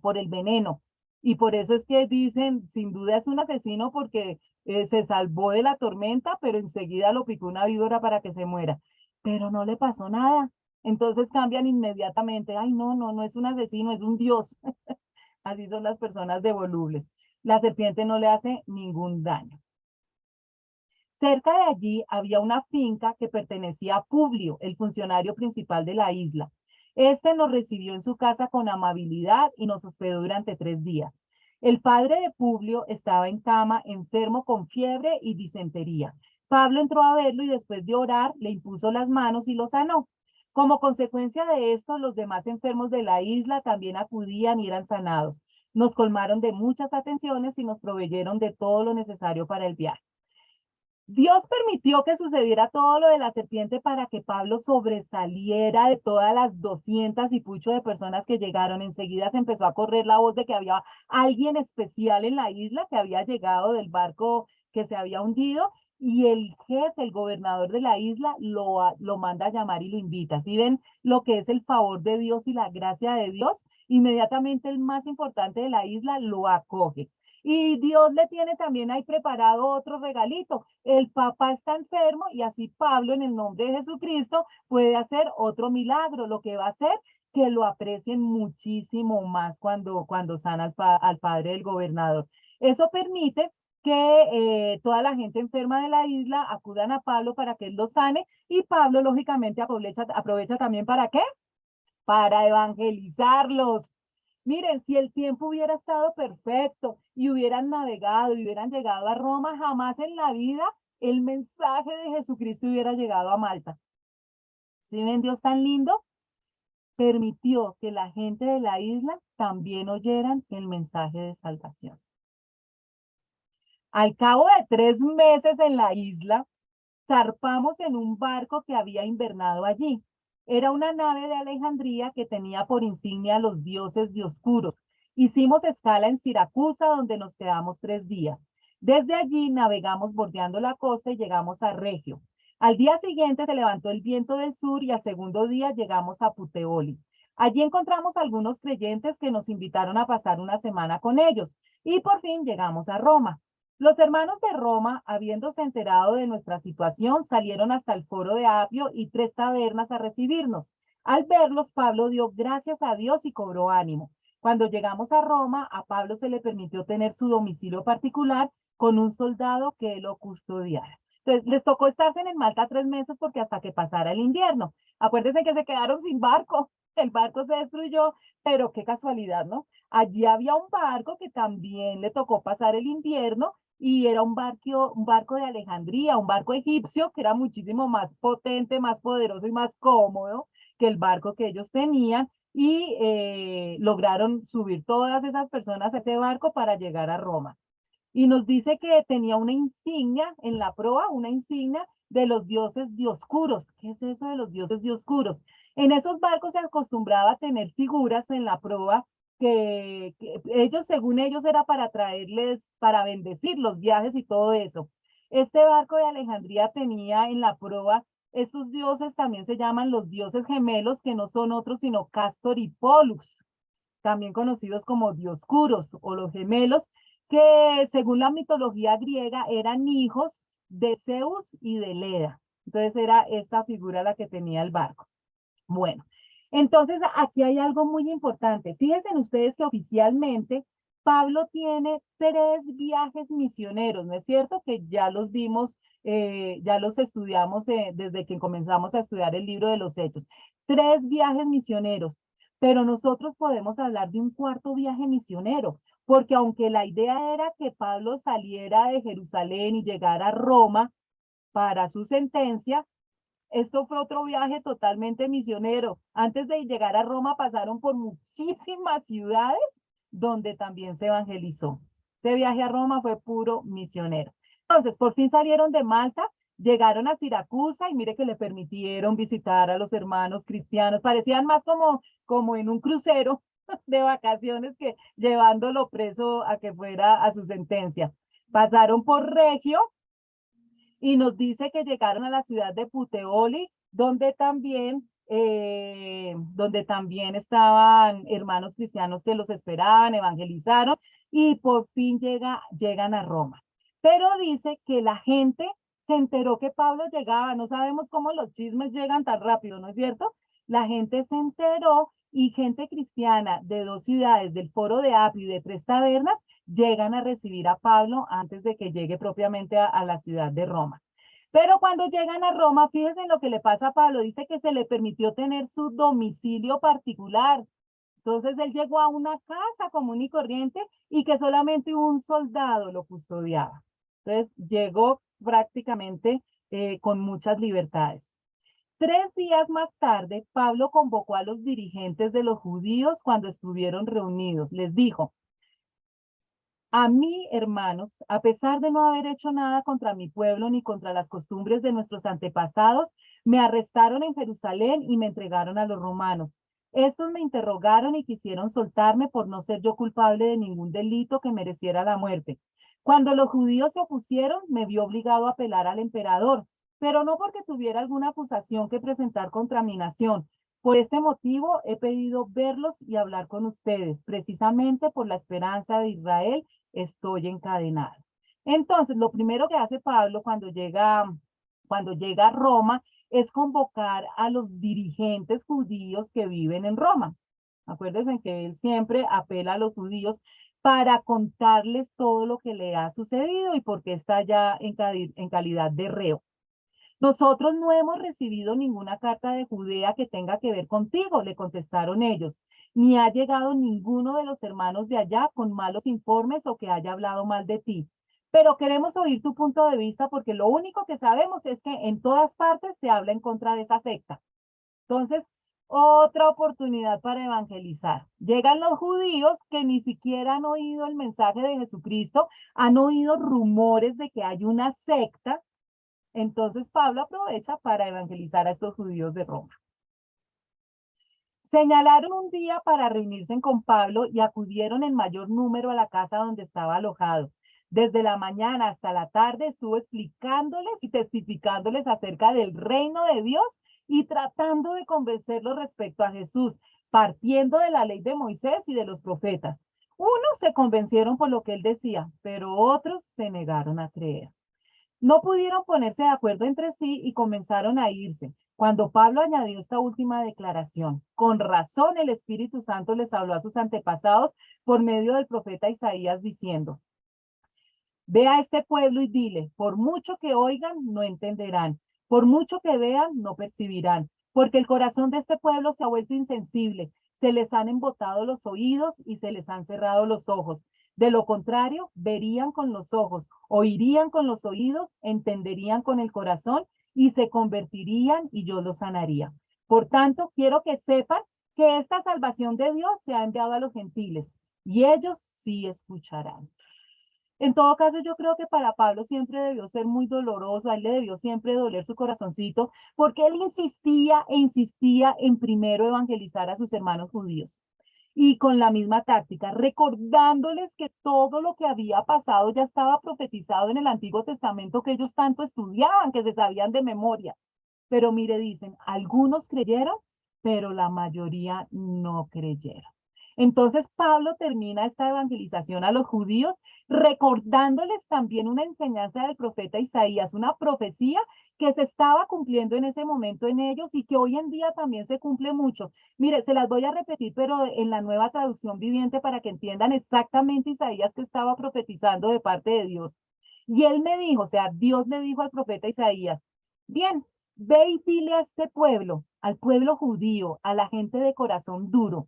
por el veneno. Y por eso es que dicen, sin duda es un asesino porque se salvó de la tormenta, pero enseguida lo picó una víbora para que se muera. Pero no le pasó nada. Entonces cambian inmediatamente. Ay, no, no, no es un asesino, es un dios. Así son las personas de volubles. La serpiente no le hace ningún daño. Cerca de allí había una finca que pertenecía a Publio, el funcionario principal de la isla. Este nos recibió en su casa con amabilidad y nos hospedó durante 3 días. El padre de Publio estaba en cama, enfermo con fiebre y disentería. Pablo entró a verlo y después de orar le impuso las manos y lo sanó. Como consecuencia de esto, los demás enfermos de la isla también acudían y eran sanados. Nos colmaron de muchas atenciones y nos proveyeron de todo lo necesario para el viaje. Dios permitió que sucediera todo lo de la serpiente para que Pablo sobresaliera de todas las 200 y pucho de personas que llegaron. Enseguida se empezó a correr la voz de que había alguien especial en la isla que había llegado del barco que se había hundido y el jefe, el gobernador de la isla, lo manda a llamar y lo invita. ¿Sí ven lo que es el favor de Dios y la gracia de Dios? Inmediatamente el más importante de la isla lo acoge. Y Dios le tiene también ahí preparado otro regalito. El papá está enfermo y así Pablo, en el nombre de Jesucristo, puede hacer otro milagro, lo que va a hacer que lo aprecien muchísimo más cuando sana al padre del gobernador. Eso permite que toda la gente enferma de la isla acudan a Pablo para que él los sane y Pablo, lógicamente, aprovecha también ¿para qué? Para evangelizarlos. Miren, si el tiempo hubiera estado perfecto y hubieran navegado y hubieran llegado a Roma, jamás en la vida el mensaje de Jesucristo hubiera llegado a Malta. ¿Sí ven Dios tan lindo? Permitió que la gente de la isla también oyeran el mensaje de salvación. Al cabo de 3 meses en la isla, zarpamos en un barco que había invernado allí. Era una nave de Alejandría que tenía por insignia a los dioses dioscuros. Hicimos escala en Siracusa, donde nos quedamos 3 días. Desde allí navegamos bordeando la costa y llegamos a Regio. Al día siguiente se levantó el viento del sur y al segundo día llegamos a Puteoli. Allí encontramos algunos creyentes que nos invitaron a pasar una semana con ellos y por fin llegamos a Roma. Los hermanos de Roma, habiéndose enterado de nuestra situación, salieron hasta el foro de Apio y 3 tabernas a recibirnos. Al verlos, Pablo dio gracias a Dios y cobró ánimo. Cuando llegamos a Roma, a Pablo se le permitió tener su domicilio particular con un soldado que lo custodiara. Entonces, les tocó estarse en Malta 3 meses porque hasta que pasara el invierno. Acuérdense que se quedaron sin barco. El barco se destruyó, pero qué casualidad, ¿no? Allí había un barco que también le tocó pasar el invierno y era un barco de Alejandría, un barco egipcio que era muchísimo más potente, más poderoso y más cómodo que el barco que ellos tenían y lograron subir todas esas personas a ese barco para llegar a Roma. Y nos dice que tenía una insignia en la proa, una insignia de los dioses dioscuros. ¿Qué es eso de los dioses dioscuros? En esos barcos se acostumbraba a tener figuras en la proa que ellos, según ellos, era para traerles, para bendecir los viajes y todo eso. Este barco de Alejandría tenía en la proa, estos dioses también se llaman los dioses gemelos, que no son otros sino Castor y Pollux, también conocidos como dioscuros o los gemelos, que según la mitología griega eran hijos de Zeus y de Leda. Entonces era esta figura la que tenía el barco. Bueno, entonces aquí hay algo muy importante. Fíjense ustedes que oficialmente Pablo tiene 3 viajes misioneros, ¿no es cierto? Que ya los vimos, ya los estudiamos desde que comenzamos a estudiar el libro de los Hechos. 3 viajes misioneros, pero nosotros podemos hablar de un cuarto viaje misionero, porque aunque la idea era que Pablo saliera de Jerusalén y llegara a Roma para su sentencia, esto fue otro viaje totalmente misionero. Antes de llegar a Roma pasaron por muchísimas ciudades donde también se evangelizó. Este viaje a Roma fue puro misionero. Entonces, por fin salieron de Malta, Llegaron a Siracusa y mire que le permitieron visitar a los hermanos cristianos. Parecían más como en un crucero de vacaciones que llevándolo preso a que fuera a su sentencia. Pasaron por Regio y nos dice que llegaron a la ciudad de Puteoli, donde también estaban hermanos cristianos que los esperaban, evangelizaron y por fin llegan a Roma. Pero dice que la gente se enteró que Pablo llegaba, no sabemos cómo los chismes llegan tan rápido, ¿no es cierto? La gente se enteró y gente cristiana de 2 ciudades, del Foro de Apio y de 3 tabernas, llegan a recibir a Pablo antes de que llegue propiamente a la ciudad de Roma. Pero cuando llegan a Roma, fíjense en lo que le pasa a Pablo, dice que se le permitió tener su domicilio particular. Entonces él llegó a una casa común y corriente y que solamente un soldado lo custodiaba. Entonces llegó prácticamente con muchas libertades. 3 días más tarde, Pablo convocó a los dirigentes de los judíos cuando estuvieron reunidos. Les dijo: a mí, hermanos, a pesar de no haber hecho nada contra mi pueblo ni contra las costumbres de nuestros antepasados, me arrestaron en Jerusalén y me entregaron a los romanos. Estos me interrogaron y quisieron soltarme por no ser yo culpable de ningún delito que mereciera la muerte. Cuando los judíos se opusieron, me vi obligado a apelar al emperador, pero no porque tuviera alguna acusación que presentar contra mi nación. Por este motivo he pedido verlos y hablar con ustedes, precisamente por la esperanza de Israel estoy encadenado. Entonces, lo primero que hace Pablo cuando llega a Roma es convocar a los dirigentes judíos que viven en Roma. Acuérdense que él siempre apela a los judíos para contarles todo lo que le ha sucedido y por qué está ya en calidad de reo. Nosotros no hemos recibido ninguna carta de Judea que tenga que ver contigo, le contestaron ellos, ni ha llegado ninguno de los hermanos de allá con malos informes o que haya hablado mal de ti. Pero queremos oír tu punto de vista porque lo único que sabemos es que en todas partes se habla en contra de esa secta. Entonces, otra oportunidad para evangelizar. Llegan los judíos que ni siquiera han oído el mensaje de Jesucristo, han oído rumores de que hay una secta. Entonces Pablo aprovecha para evangelizar a estos judíos de Roma. Señalaron un día para reunirse con Pablo y acudieron en mayor número a la casa donde estaba alojado. Desde la mañana hasta la tarde estuvo explicándoles y testificándoles acerca del reino de Dios y tratando de convencerlos respecto a Jesús, partiendo de la ley de Moisés y de los profetas. Unos se convencieron por lo que él decía, pero otros se negaron a creer. No pudieron ponerse de acuerdo entre sí y comenzaron a irse. Cuando Pablo añadió esta última declaración, con razón el Espíritu Santo les habló a sus antepasados por medio del profeta Isaías diciendo: ve a este pueblo y dile, por mucho que oigan, no entenderán, por mucho que vean, no percibirán, porque el corazón de este pueblo se ha vuelto insensible, se les han embotado los oídos y se les han cerrado los ojos. De lo contrario, verían con los ojos, oirían con los oídos, entenderían con el corazón y se convertirían y yo los sanaría. Por tanto, quiero que sepan que esta salvación de Dios se ha enviado a los gentiles y ellos sí escucharán. En todo caso, yo creo que para Pablo siempre debió ser muy doloroso, a él le debió siempre doler su corazoncito, porque él insistía e insistía en primero evangelizar a sus hermanos judíos. Y con la misma táctica, recordándoles que todo lo que había pasado ya estaba profetizado en el Antiguo Testamento que ellos tanto estudiaban, que se sabían de memoria. Pero mire, dicen, algunos creyeron, pero la mayoría no creyeron. Entonces Pablo termina esta evangelización a los judíos recordándoles también una enseñanza del profeta Isaías, una profecía que se estaba cumpliendo en ese momento en ellos y que hoy en día también se cumple mucho. Mire, se las voy a repetir, pero en la nueva traducción viviente para que entiendan exactamente Isaías que estaba profetizando de parte de Dios. Y él me dijo, o sea, Dios le dijo al profeta Isaías: bien, ve y dile a este pueblo, al pueblo judío, a la gente de corazón duro,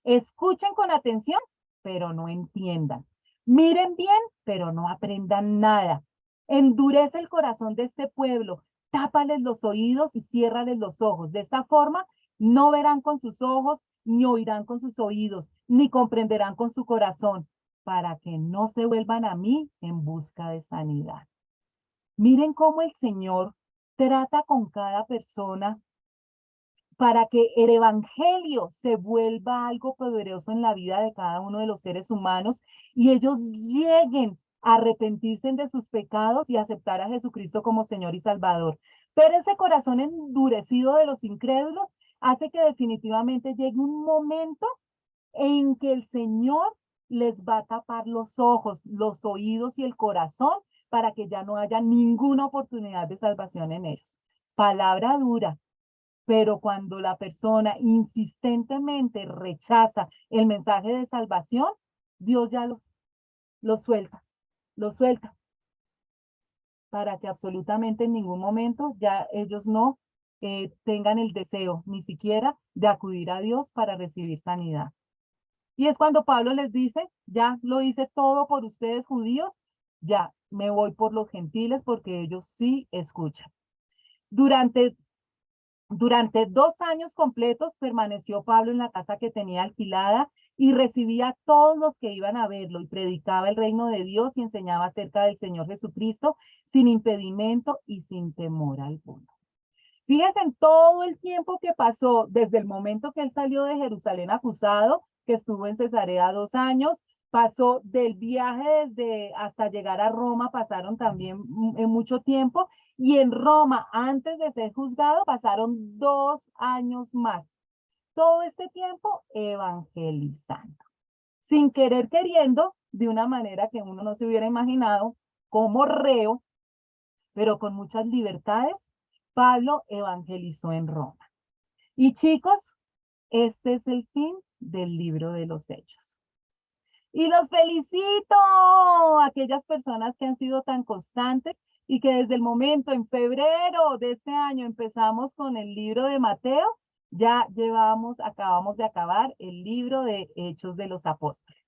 escuchen con atención, pero no entiendan. Miren bien, pero no aprendan nada. Endurece el corazón de este pueblo, tápales los oídos y ciérrales los ojos. De esta forma, no verán con sus ojos, ni oirán con sus oídos, ni comprenderán con su corazón, para que no se vuelvan a mí en busca de sanidad. Miren cómo el Señor trata con cada persona para que el evangelio se vuelva algo poderoso en la vida de cada uno de los seres humanos y ellos lleguen a arrepentirse de sus pecados y aceptar a Jesucristo como Señor y Salvador. Pero ese corazón endurecido de los incrédulos hace que definitivamente llegue un momento en que el Señor les va a tapar los ojos, los oídos y el corazón para que ya no haya ninguna oportunidad de salvación en ellos. Palabra dura, pero cuando la persona insistentemente rechaza el mensaje de salvación, Dios ya lo suelta, lo suelta, para que absolutamente en ningún momento ya ellos no tengan el deseo ni siquiera de acudir a Dios para recibir sanidad. Y es cuando Pablo les dice, ya lo hice todo por ustedes judíos, ya me voy por los gentiles porque ellos sí escuchan. Durante Durante 2 años completos permaneció Pablo en la casa que tenía alquilada y recibía a todos los que iban a verlo y predicaba el reino de Dios y enseñaba acerca del Señor Jesucristo sin impedimento y sin temor alguno. Fíjense en todo el tiempo que pasó desde el momento que él salió de Jerusalén acusado, que estuvo en Cesarea 2 años, pasó del viaje desde hasta llegar a Roma, pasaron también en mucho tiempo, y en Roma, antes de ser juzgado, pasaron 2 años más. Todo este tiempo evangelizando, sin querer queriendo, de una manera que uno no se hubiera imaginado, como reo, pero con muchas libertades, Pablo evangelizó en Roma. Y chicos, este es el fin del libro de los Hechos. Y los felicito a aquellas personas que han sido tan constantes y que desde el momento en febrero de este año empezamos con el libro de Mateo, ya acabamos de acabar el libro de Hechos de los Apóstoles.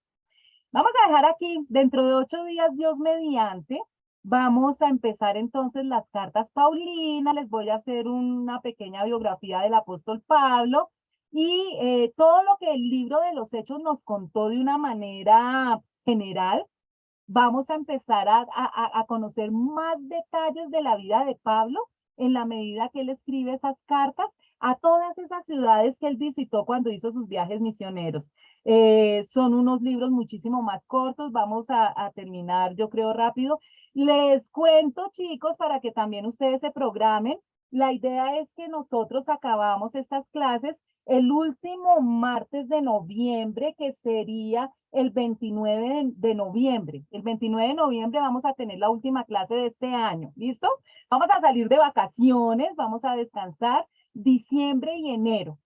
Vamos a dejar aquí, dentro de 8 días, Dios mediante, vamos a empezar entonces las cartas Paulinas, les voy a hacer una pequeña biografía del apóstol Pablo y todo lo que el libro de los Hechos nos contó de una manera general. Vamos a empezar a conocer más detalles de la vida de Pablo en la medida que él escribe esas cartas a todas esas ciudades que él visitó cuando hizo sus viajes misioneros. Son unos libros muchísimo más cortos, vamos a terminar, yo creo, rápido. Les cuento, chicos, para que también ustedes se programen. La idea es que nosotros acabamos estas clases el último martes de noviembre, que sería el 29 de noviembre. El 29 de noviembre vamos a tener la última clase de este año. ¿Listo? Vamos a salir de vacaciones, vamos a descansar diciembre y enero.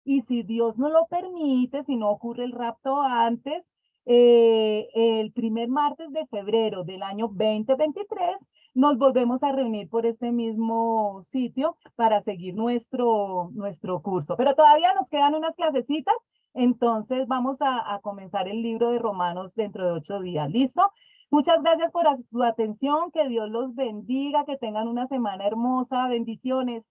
Y si Dios no lo permite, si no ocurre el rapto antes, el primer martes de febrero del año 2023, nos volvemos a reunir por este mismo sitio para seguir nuestro curso. Pero todavía nos quedan unas clasecitas, entonces vamos a comenzar el libro de Romanos dentro de 8 días. ¿Listo? Muchas gracias por su atención, que Dios los bendiga, que tengan una semana hermosa, bendiciones.